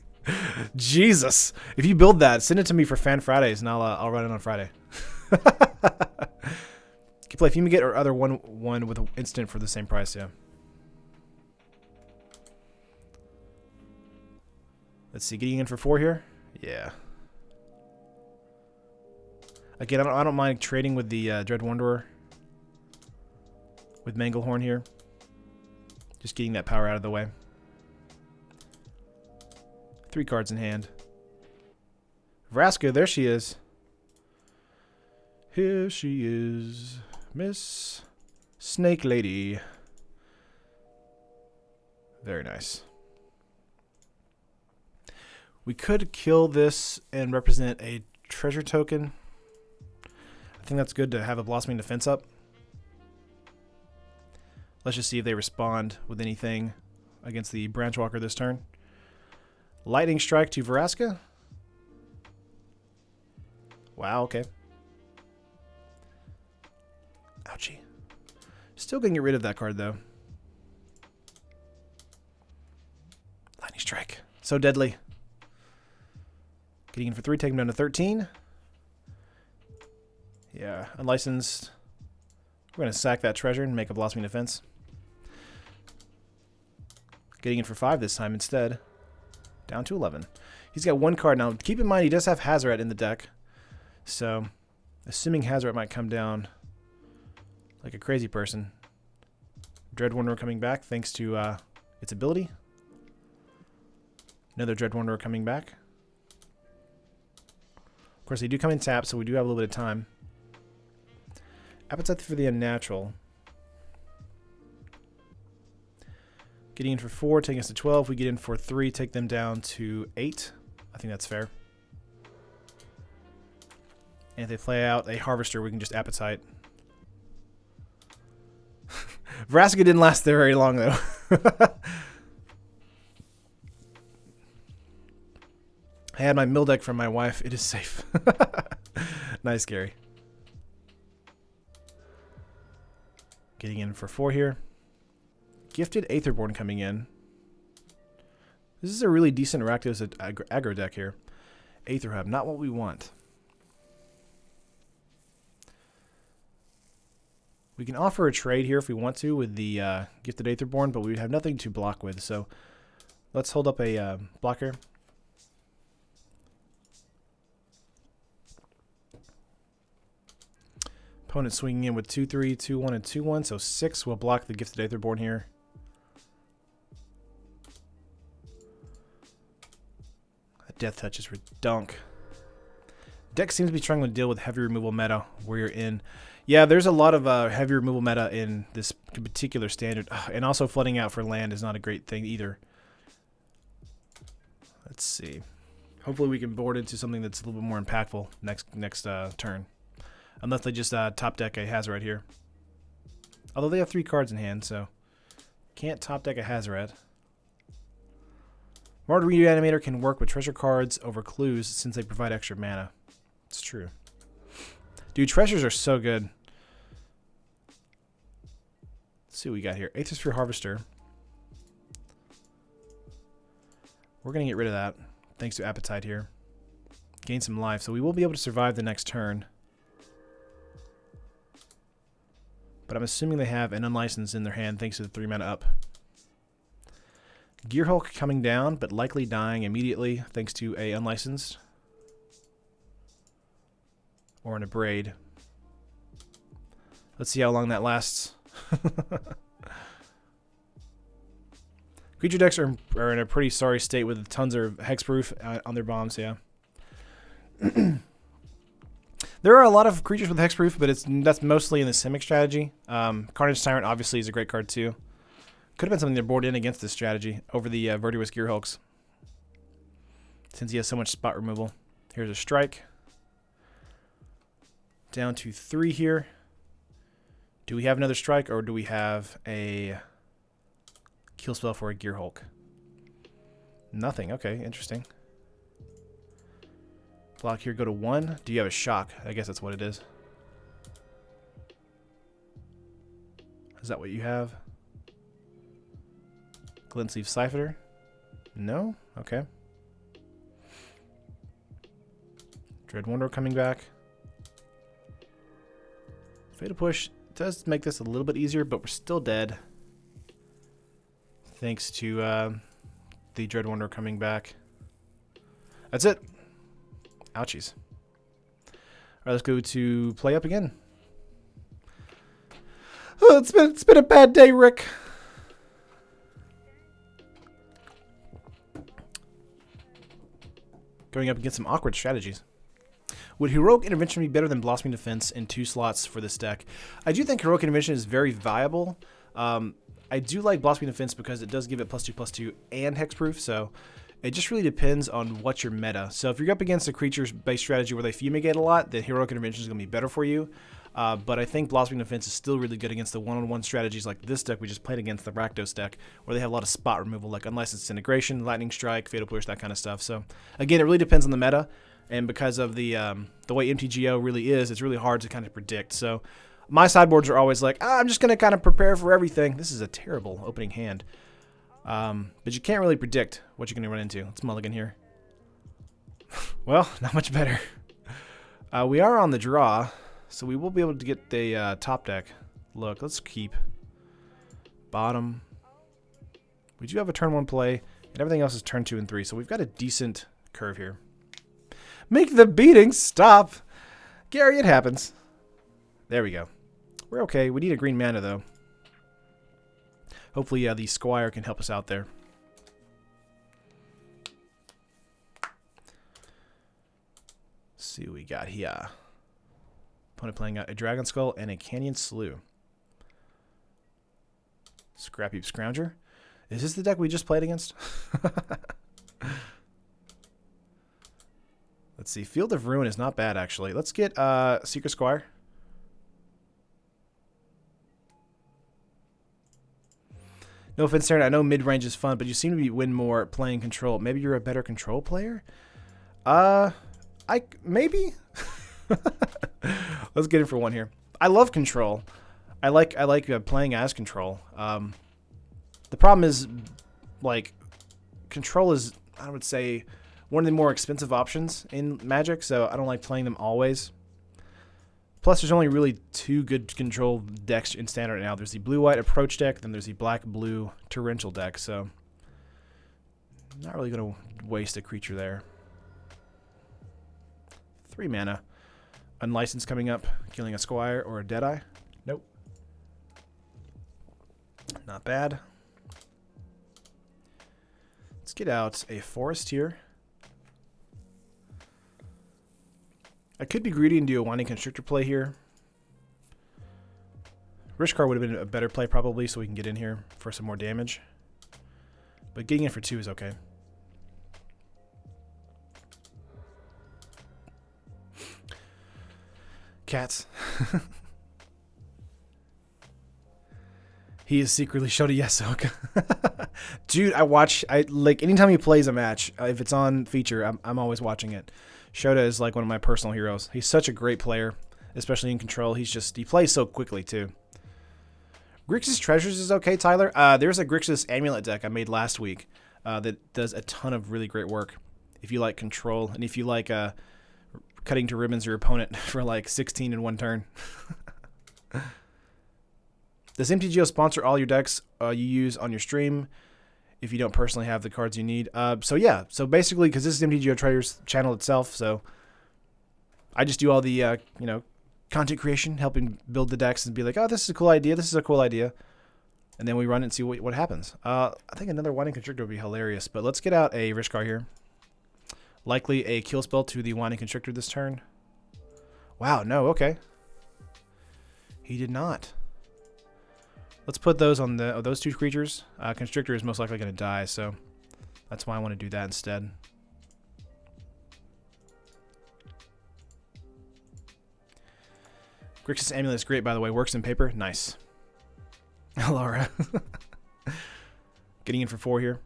Jesus. If you build that, send it to me for Fan Fridays and I'll run it on Friday. You can play Fumigate or other one with an instant for the same price, yeah. Let's see, getting in for 4 here? Yeah. Again, I don't mind trading with the Dread Wanderer. With Manglehorn here. Just getting that power out of the way. 3 cards in hand. Vraska, there she is. Here she is. Miss Snake Lady. Very nice. We could kill this and represent a treasure token. I think that's good to have a Blossoming Defense up. Let's just see if they respond with anything against the Branch Walker this turn. Lightning Strike to Vraska. Wow, okay. Ouchie. Still gonna get rid of that card, though. Lightning Strike. So deadly. Getting in for 3, take him down to 13. Yeah, Unlicensed. We're going to sack that treasure and make a Blossoming Defense. Getting in for 5 this time instead. Down to 11. He's got 1 card. Now, keep in mind, he does have Hazoret in the deck. So, assuming Hazoret might come down like a crazy person. Dread Wanderer coming back thanks to its ability. Another Dread Wanderer coming back. Of course, they do come in tap, so we do have a little bit of time. Appetite for the Unnatural. Getting in for 4, taking us to 12. We get in for 3, take them down to 8. I think that's fair. And if they play out a Harvester, we can just Appetite. Vraska didn't last there very long, though. I had my mill deck from my wife. It is safe. Nice, Gary. Getting in for 4 here. Gifted Aetherborn coming in. This is a really decent Rakdos aggro deck here. Aether Hub, not what we want. We can offer a trade here if we want to with the Gifted Aetherborn, but we have nothing to block with. So let's hold up a blocker. Opponent swinging in with 2-3, 2-1, and 2-1. So 6 will block the Gifted Aetherborn here. That Death Touch is redunk. Deck seems to be trying to deal with heavy removal meta where you're in. Yeah, there's a lot of heavy removal meta in this particular standard. And also flooding out for land is not a great thing either. Let's see. Hopefully we can board into something that's a little bit more impactful next turn. Unless they just top deck a Hazoret here. Although they have 3 cards in hand, so can't top deck a Hazoret. Marred Reanimator can work with treasure cards over clues since they provide extra mana. It's true. Dude, treasures are so good. Let's see what we got here. Aethersphere Harvester. We're going to get rid of that, thanks to Appetite here. Gain some life, so we will be able to survive the next turn. But I'm assuming they have an Unlicensed in their hand thanks to the 3 mana up. Gearhulk coming down, but likely dying immediately thanks to a Unlicensed. Or an Abrade. Let's see how long that lasts. Creature decks are in a pretty sorry state with tons of hexproof on their bombs, yeah. There are a lot of creatures with hexproof, but that's mostly in the Simic strategy. Carnage Tyrant obviously is a great card too. Could have been something to board in against this strategy over the Verduous Gearhulks. Since he has so much spot removal. Here's a strike. Down to 3 here. Do we have another strike or do we have a kill spell for a Gearhulk? Nothing. Okay, interesting. Block here, go to 1. Do you have a shock? I guess that's what it is. Is that what you have? Glintsleeve Siphoner? No? Okay. Dread Wanderer coming back. Fatal Push does make this a little bit easier, but we're still dead. Thanks to the Dread Wanderer coming back. That's it. Ouchies. Alright, let's go to play up again. Oh, it's been a bad day, Rick. Going up against some awkward strategies. Would Heroic Intervention be better than Blossoming Defense in 2 slots for this deck? I do think Heroic Intervention is very viable. I do like Blossoming Defense because it does give it +2/+2 and hexproof, so it just really depends on what's your meta. So if you're up against a creature-based strategy where they fumigate a lot, then Heroic Intervention is going to be better for you. But I think Blossoming Defense is still really good against the one-on-one strategies like this deck we just played against, the Rakdos deck, where they have a lot of spot removal like Unlicensed Disintegration, Lightning Strike, Fatal Push, that kind of stuff. So again, it really depends on the meta, and because of the way MTGO really is, it's really hard to kind of predict. So my sideboards are always like, I'm just going to kind of prepare for everything. This is a terrible opening hand. But you can't really predict what you're going to run into. Let's mulligan here. Well, not much better. We are on the draw, so we will be able to get the top deck. Look, let's keep bottom. We do have a turn 1 play, and everything else is turn 2 and 3, so we've got a decent curve here. Make the beating stop! Gary, it happens. There we go. We're okay. We need a green mana, though. Hopefully, the Squire can help us out there. Let's see what we got here. Opponent playing a Dragon Skull and a Canyon Slough. Scrap Heap Scrounger. Is this the deck we just played against? Let's see. Field of Ruin is not bad, actually. Let's get Secret Squire. No offense, Aaron. I know mid-range is fun, but you seem to win more playing control. Maybe you're a better control player? Maybe. Let's get in for one here. I love control. I like playing as control. The problem is, like, control is, I would say, one of the more expensive options in Magic, so I don't like playing them always. Plus, there's only really 2 good control decks in Standard right now. There's the blue-white approach deck, then there's the black-blue torrential deck, so I'm not really going to waste a creature there. 3 mana. Unlicensed coming up, killing a Squire or a Deadeye. Nope. Not bad. Let's get out a Forest here. I could be greedy and do a Winding Constrictor play here. Rishkar would have been a better play probably, so we can get in here for some more damage. But getting in for 2 is okay. Cats. He is secretly Shota Yesok. Dude, like anytime he plays a match, if it's on feature, I'm always watching it. Shota is like one of my personal heroes. He's such a great player, especially in control. He plays so quickly too. Grixis Treasures is okay, Tyler. There's a Grixis Amulet deck I made last week that does a ton of really great work. If you like control and if you like cutting to ribbons your opponent for like 16 in one turn. Does MTGO sponsor all your decks you use on your stream if you don't personally have the cards you need? So yeah, so basically, because this is MTGO Traders channel itself, so I just do all the content creation, helping build the decks and be like, oh, this is a cool idea, this is a cool idea, and then we run it and see what happens. I think another Winding Constrictor would be hilarious, but let's get out a Rishkar here. Likely a kill spell to the Winding Constrictor this turn. Wow, no, okay. He did not. Let's put those on those 2 creatures. Constrictor is most likely going to die, so that's why I want to do that instead. Grixis Amulet is great, by the way. Works in paper. Nice. Laura. Getting in for 4 here.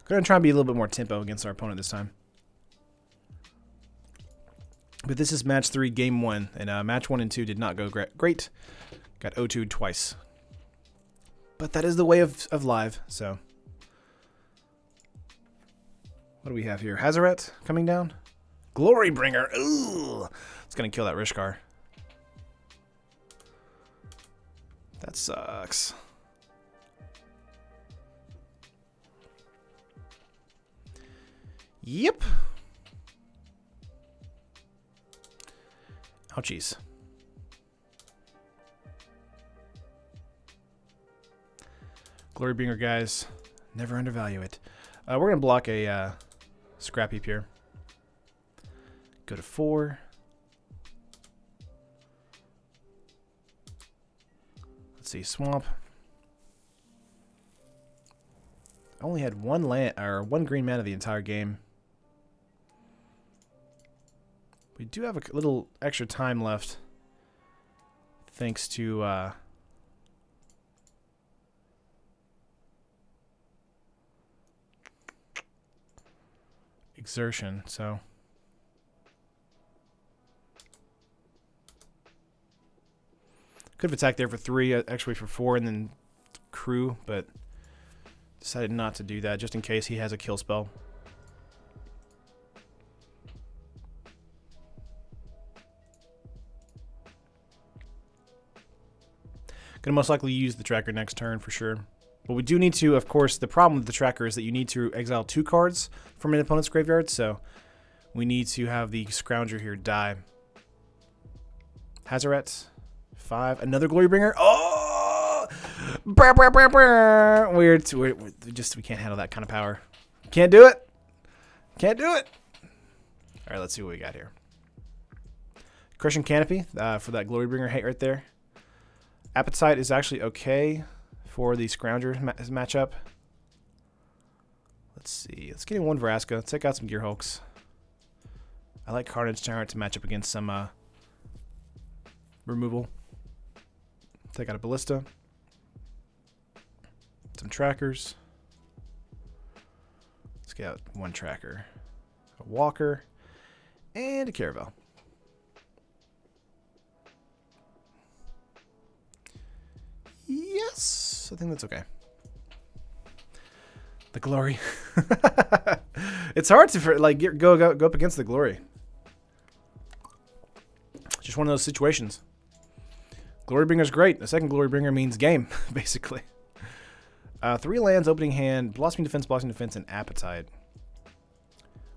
Going to try and be a little bit more tempo against our opponent this time. But this is match 3, game 1. And match 1 and 2 did not go great. Got O2'd twice. But that is the way of live, so. What do we have here? Hazaret coming down. Glorybringer. Ooh. It's going to kill that Rishkar. That sucks. Yep. Ouchies. Glorybringer, guys. Never undervalue it. We're going to block a scrap heap here. Go to 4. Let's see, swamp. I only had 1 land or 1 green mana the entire game. We do have a little extra time left, thanks to exertion. So could have attacked there for 3, actually for 4, and then crew, but decided not to do that just in case he has a kill spell. Gonna most likely use the tracker next turn for sure. But we do need to, of course, the problem with the tracker is that you need to exile 2 cards from an opponent's graveyard, so we need to have the Scrounger here die. Hazaret, 5, another Glorybringer. Oh! Brr, brr, brr, brr. We can't handle that kind of power. Can't do it. Can't do it. All right, let's see what we got here. Crushing Canopy for that Glorybringer hate right there. Appetite is actually okay for the Scrounger matchup. Let's see. Let's get in 1 Vraska. Let's take out some Gearhulks. I like Carnage Tyrant to match up against some removal. Take out a Ballista. Some trackers. Let's get out 1 tracker. a Walker, and a Caravel. Yes, I think that's okay. The glory. It's hard to like go up against the glory. Just one of those situations. Glorybringer's great. The second Glorybringer means game, basically. 3 lands, opening hand, blossoming defense, and appetite.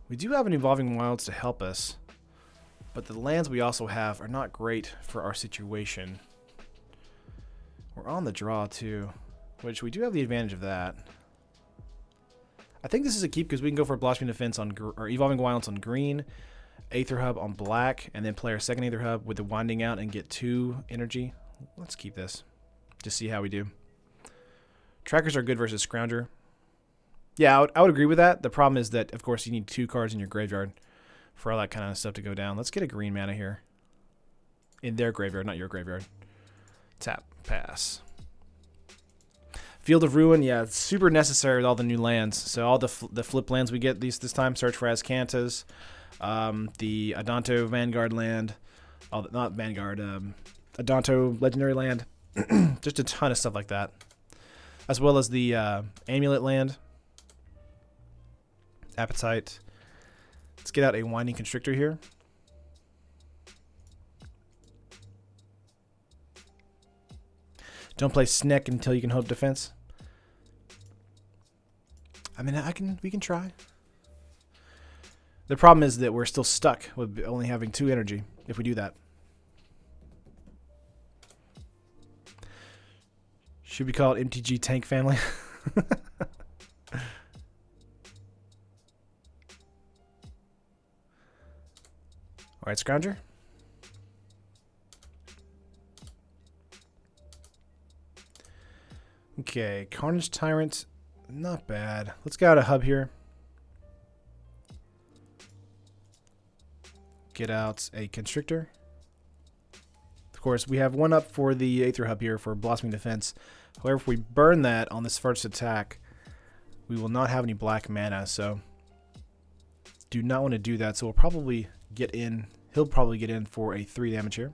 We do have an Evolving Wilds to help us, but the lands we also have are not great for our situation. We're on the draw too, which we do have the advantage of that. I think this is a keep because we can go for a Blossoming Defense on or Evolving Wilds on green, Aether Hub on black, and then play our second Aether Hub with the Winding Out and get 2 energy. Let's keep this. Just see how we do. Trackers are good versus Scrounger. Yeah, I would agree with that. The problem is that, of course, you need 2 cards in your graveyard for all that kind of stuff to go down. Let's get a green mana here. In their graveyard, not your graveyard. Tap, pass. Field of Ruin, yeah, it's super necessary with all the new lands. So all the flip lands we get this time, search for Azcantas, the Adanto Vanguard land, not Vanguard, Adanto Legendary land, just a ton of stuff like that. As well as the Amulet land, Appetite. Let's get out a Winding Constrictor here. Don't play Sneck until you can hope defense. I mean, we can try. The problem is that we're still stuck with only having 2 energy if we do that. Should we call it MTG Tank Family? Alright, Scrounger. Okay, Carnage Tyrant, not bad. Let's get out a hub here. Get out a Constrictor. Of course, we have 1 up for the Aether Hub here for Blossoming Defense. However, if we burn that on this first attack, we will not have any black mana, so do not want to do that. So we'll probably get in. He'll probably get in for a 3 damage here.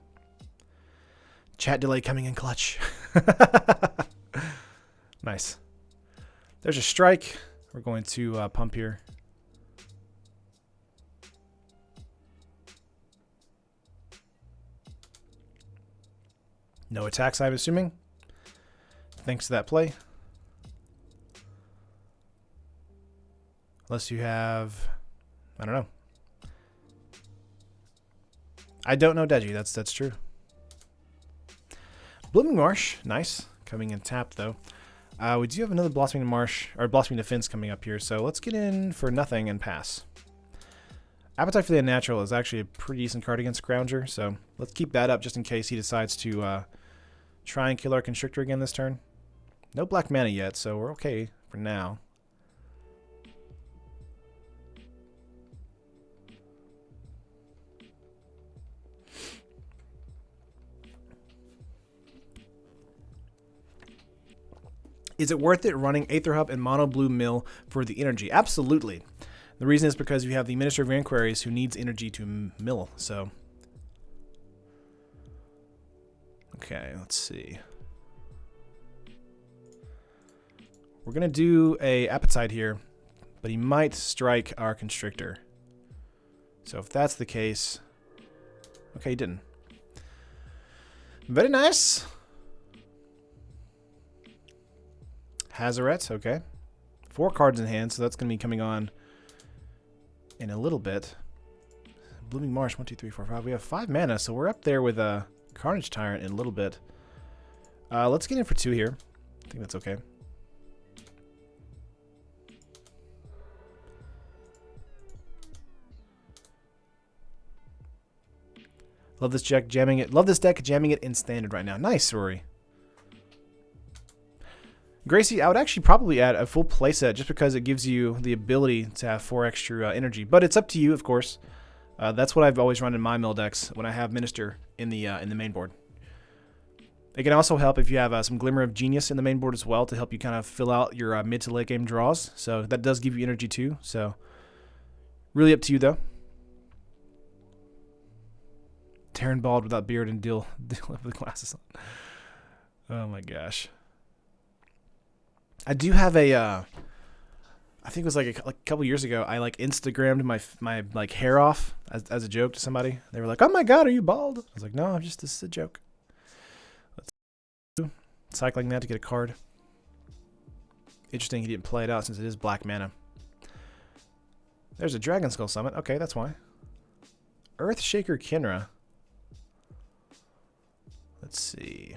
Chat delay coming in clutch. Nice. There's a strike. We're going to pump here. No attacks, I'm assuming. Thanks to that play. Unless you have... I don't know. I don't know Deji. That's true. Blooming Marsh. Nice. Coming in tapped, though. We do have another Blossoming Marsh, or Blossoming Defense coming up here, so let's get in for nothing and pass. Appetite for the Unnatural is actually a pretty decent card against Scrounger, so let's keep that up just in case he decides to try and kill our Constrictor again this turn. No black mana yet, so we're okay for now. Is it worth it running Aether Hub and Mono Blue Mill for the energy? Absolutely. The reason is because you have the Minister of Inquiries who needs energy to mill, so. Okay, let's see. We're going to do a Appetite here, but he might strike our Constrictor. So if that's the case... Okay, he didn't. Very nice. Hazaret, okay. 4 cards in hand, so that's going to be coming on in a little bit. Blooming Marsh, 1, 2, 3, 4, 5. We have 5 mana, so we're up there with a Carnage Tyrant in a little bit. Let's get in for 2 here. I think that's okay. Love this deck jamming it. Love this deck jamming it in standard right now. Nice, Rory. Gracie, I would actually probably add a full playset just because it gives you the ability to have 4 extra energy. But it's up to you, of course. That's what I've always run in my mill decks when I have Minister in the main board. It can also help if you have some Glimmer of Genius in the main board as well to help you kind of fill out your mid to late game draws. So that does give you energy too. So Really up to you, though. Taryn bald without beard and deal with glasses on. Oh my gosh. I do have a. I think it was like a couple years ago. I like Instagrammed my like hair off as a joke to somebody. They were like, "Oh my god, are you bald?" I was like, "No, this is a joke." Let's do cycling that to get a card. Interesting, he didn't play it out since it is black mana. There's a Dragon Skull Summit. Okay, that's why. Earthshaker Kinra. Let's see.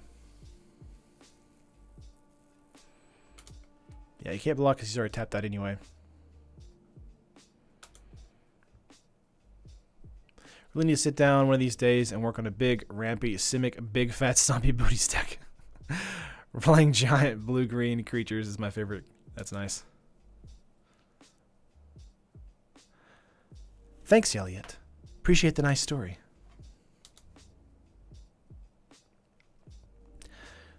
Yeah, you can't block because he's already tapped that anyway. Really need to sit down one of these days and work on a big, rampy, Simic, big, fat, stompy booty stack. We're playing giant blue-green creatures is my favorite. That's nice. Thanks, Elliot. Appreciate the nice story.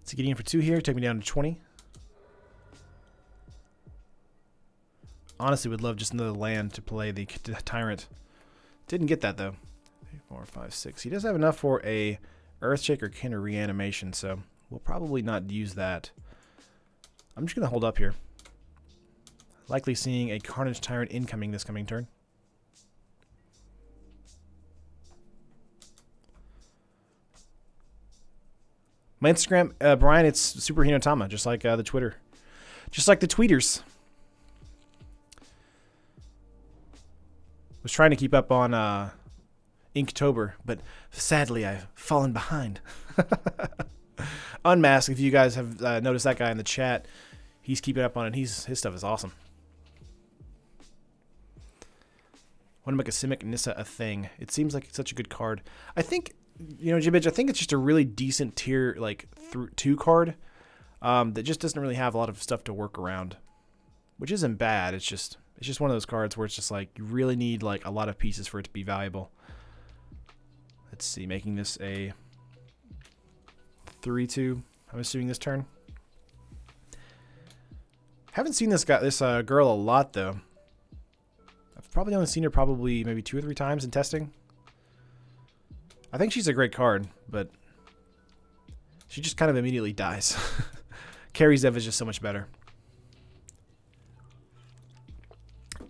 So getting in for 2 here, take me down to 20. Honestly, would love just another land to play the Tyrant. Didn't get that though. 3, 4, 5, 6. He does have enough for a Earthshaker Kinder reanimation, so we'll probably not use that. I'm just gonna hold up here. Likely seeing a Carnage Tyrant incoming this coming turn. My Instagram, Brian, it's Super Hinotama, just like the Twitter. Just like the tweeters. Was trying to keep up on Inktober, but sadly I've fallen behind. Unmasked, if you guys have noticed that guy in the chat, he's keeping up on it. His stuff is awesome. Want to make a Simic Nissa a thing. It seems like it's such a good card. I think, you know, Jibbage, I think it's just a really decent tier, like, 2 card that just doesn't really have a lot of stuff to work around, which isn't bad. It's just one of those cards where it's just like you really need like a lot of pieces for it to be valuable. Let's see, making this a 3/2. I'm assuming this turn. Haven't seen this girl a lot though. I've probably only seen her maybe 2 or 3 times in testing. I think she's a great card, but she just kind of immediately dies. Carrie Zev is just so much better.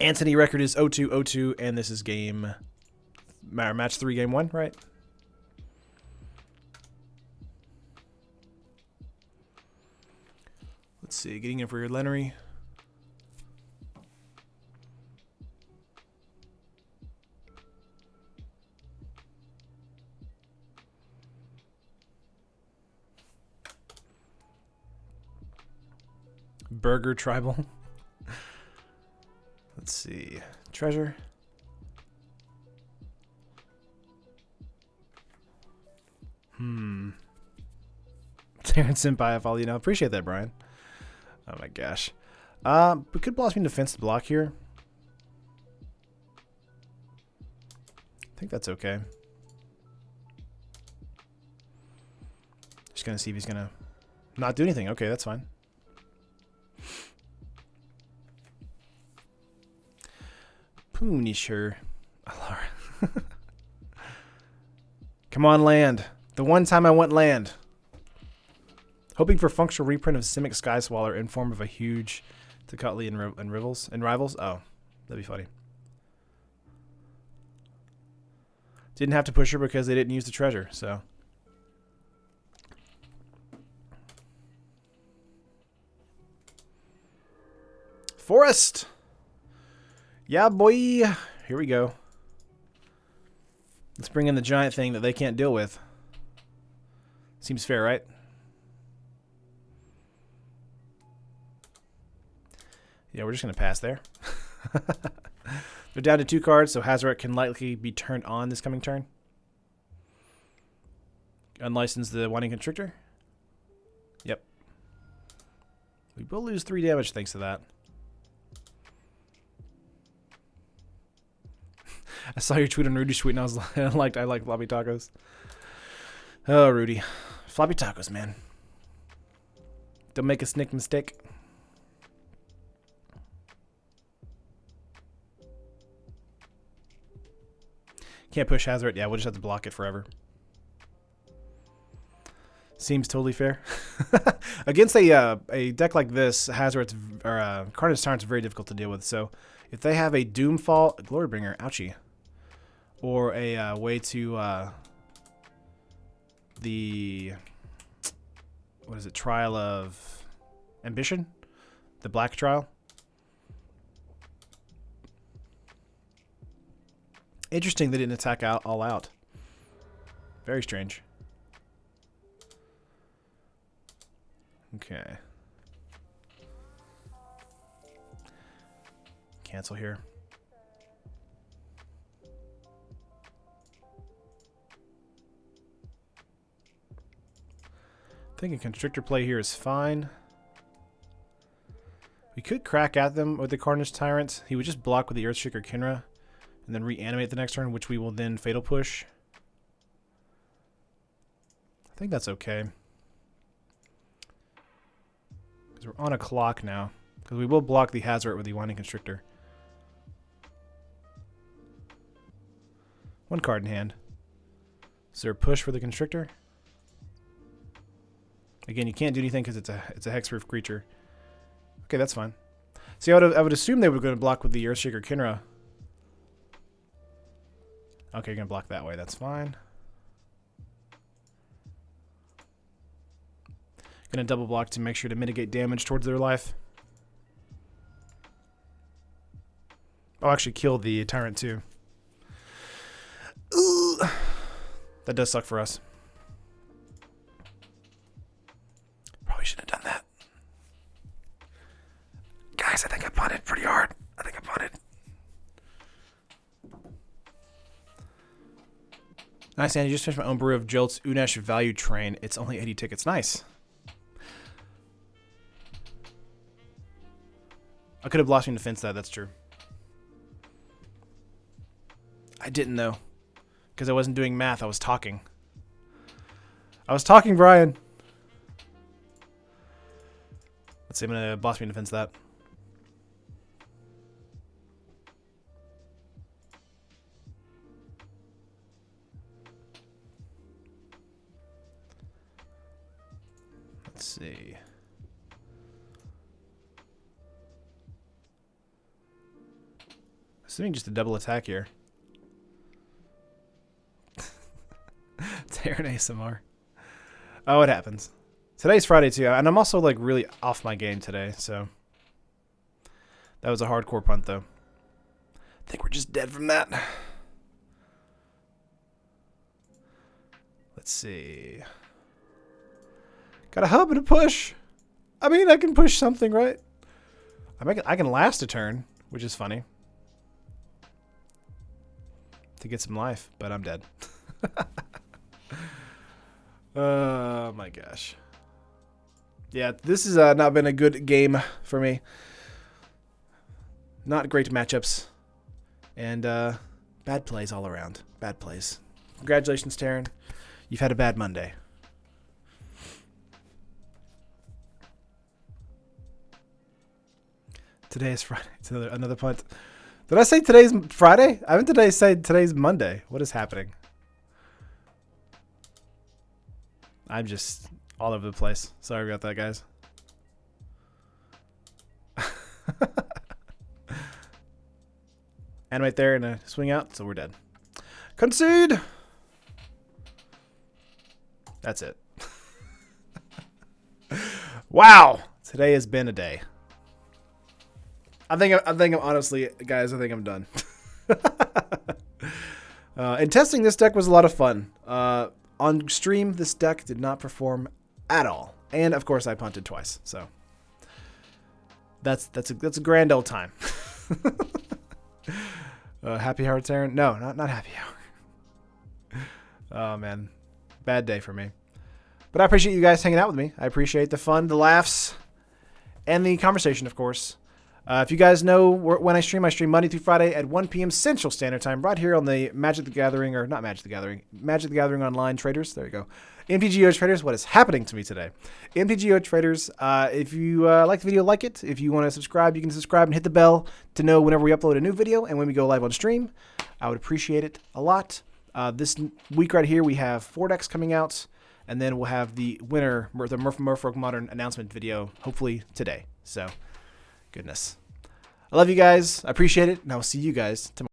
Anthony record is 0-2-0-2, and this is match 3, game 1, right? Let's see, getting in for your Lennery. Burger Tribal. Let's see. Treasure. Terrence Senpai, I follow you now. Appreciate that, Brian. Oh my gosh. We could Blossoming Defense to block here. I think that's okay. Just gonna see if he's gonna not do anything. Okay, that's fine. Punisher. Come on, land. The one time I want land. Hoping for functional reprint of Simic Skyswaller in form of a huge Tecutli and Rivals. Oh, that'd be funny. Didn't have to push her because they didn't use the treasure, so. Forest! Yeah, boy. Here we go. Let's bring in the giant thing that they can't deal with. Seems fair, right? Yeah, we're just going to pass there. They're down to 2 cards, so Hazoret can likely be turned on this coming turn. Unlicense the Winding Constrictor. Yep. We will lose 3 damage thanks to that. I saw your tweet on Rudy's tweet and I was like, I like floppy tacos. Oh, Rudy. Floppy tacos, man. Don't make a snick mistake. Can't push Hazard. Yeah, we'll just have to block it forever. Seems totally fair. Against a deck like this, Hazard's or Carnage Tyrant's very difficult to deal with. So if they have a Doomfall, Glorybringer, ouchie, or a way to the what is it? Trial of Ambition, the Black Trial. Interesting they didn't attack out all out. Very strange. Okay. Cancel here. I think a Constrictor play here is fine. We could crack at them with the Carnage Tyrant. He would just block with the Earthshaker Kinra and then reanimate the next turn, which we will then Fatal Push. I think that's okay. Because we're on a clock now. Because we will block the Hazard with the Winding Constrictor. One card in hand. Is there a push for the Constrictor? Again, you can't do anything because it's a hexproof creature. Okay, that's fine. See, I would assume they were going to block with the Earthshaker Kinra. Okay, you're going to block that way. That's fine. Going to double block to make sure to mitigate damage towards their life. I'll actually kill the Tyrant too. Ooh. That does suck for us. Probably shouldn't have done that. Guys, I think I punted pretty hard. I think I punted. Nice, Andy. Just finished my own brew of Jolt's Unesh Value Train. It's only 80 tickets. Nice. I could have Blossoming Defense that. That's true. I didn't, though. Because I wasn't doing math. I was talking. I was talking, Brian. Let's see. I'm going to Blossoming Defense that. Let's see. Assuming just a double attack here. Terran ASMR. Oh, it happens. Today's Friday too, and I'm also like really off my game today, so that was a hardcore punt though. I think we're just dead from that. Let's see. Got a hub and a push. I mean, I can push something, right? I can last a turn, which is funny. To get some life, but I'm dead. Oh my gosh. Yeah, this has not been a good game for me. Not great matchups. And bad plays all around. Bad plays. Congratulations, Terran. You've had a bad Monday. Today is Friday. It's another punt. Did I say today's Friday? I meant say today's Monday. What is happening? I'm just all over the place. Sorry about that, guys. Animate there and a swing out, so we're dead. Concede! That's it. Wow! Today has been a day. I think I'm honestly, guys, I think I'm done. And testing this deck was a lot of fun. On stream, this deck did not perform at all, and of course, I punted twice. So that's a grand old time. Happy hour, Terran? No, not happy hour. Oh man, bad day for me. But I appreciate you guys hanging out with me. I appreciate the fun, the laughs, and the conversation, of course. If you guys know when I stream Monday through Friday at 1 p.m. Central Standard Time, right here on the Magic the Gathering, or not Magic the Gathering, Magic the Gathering Online Traders. There you go. MTGO Traders, what is happening to me today? MTGO Traders, if you like the video, like it. If you want to subscribe, you can subscribe and hit the bell to know whenever we upload a new video and when we go live on stream. I would appreciate it a lot. This week right here, we have 4 decks coming out, and then we'll have the winner, the Merfolk Modern announcement video, hopefully today. So, goodness. I love you guys. I appreciate it, and I will see you guys tomorrow.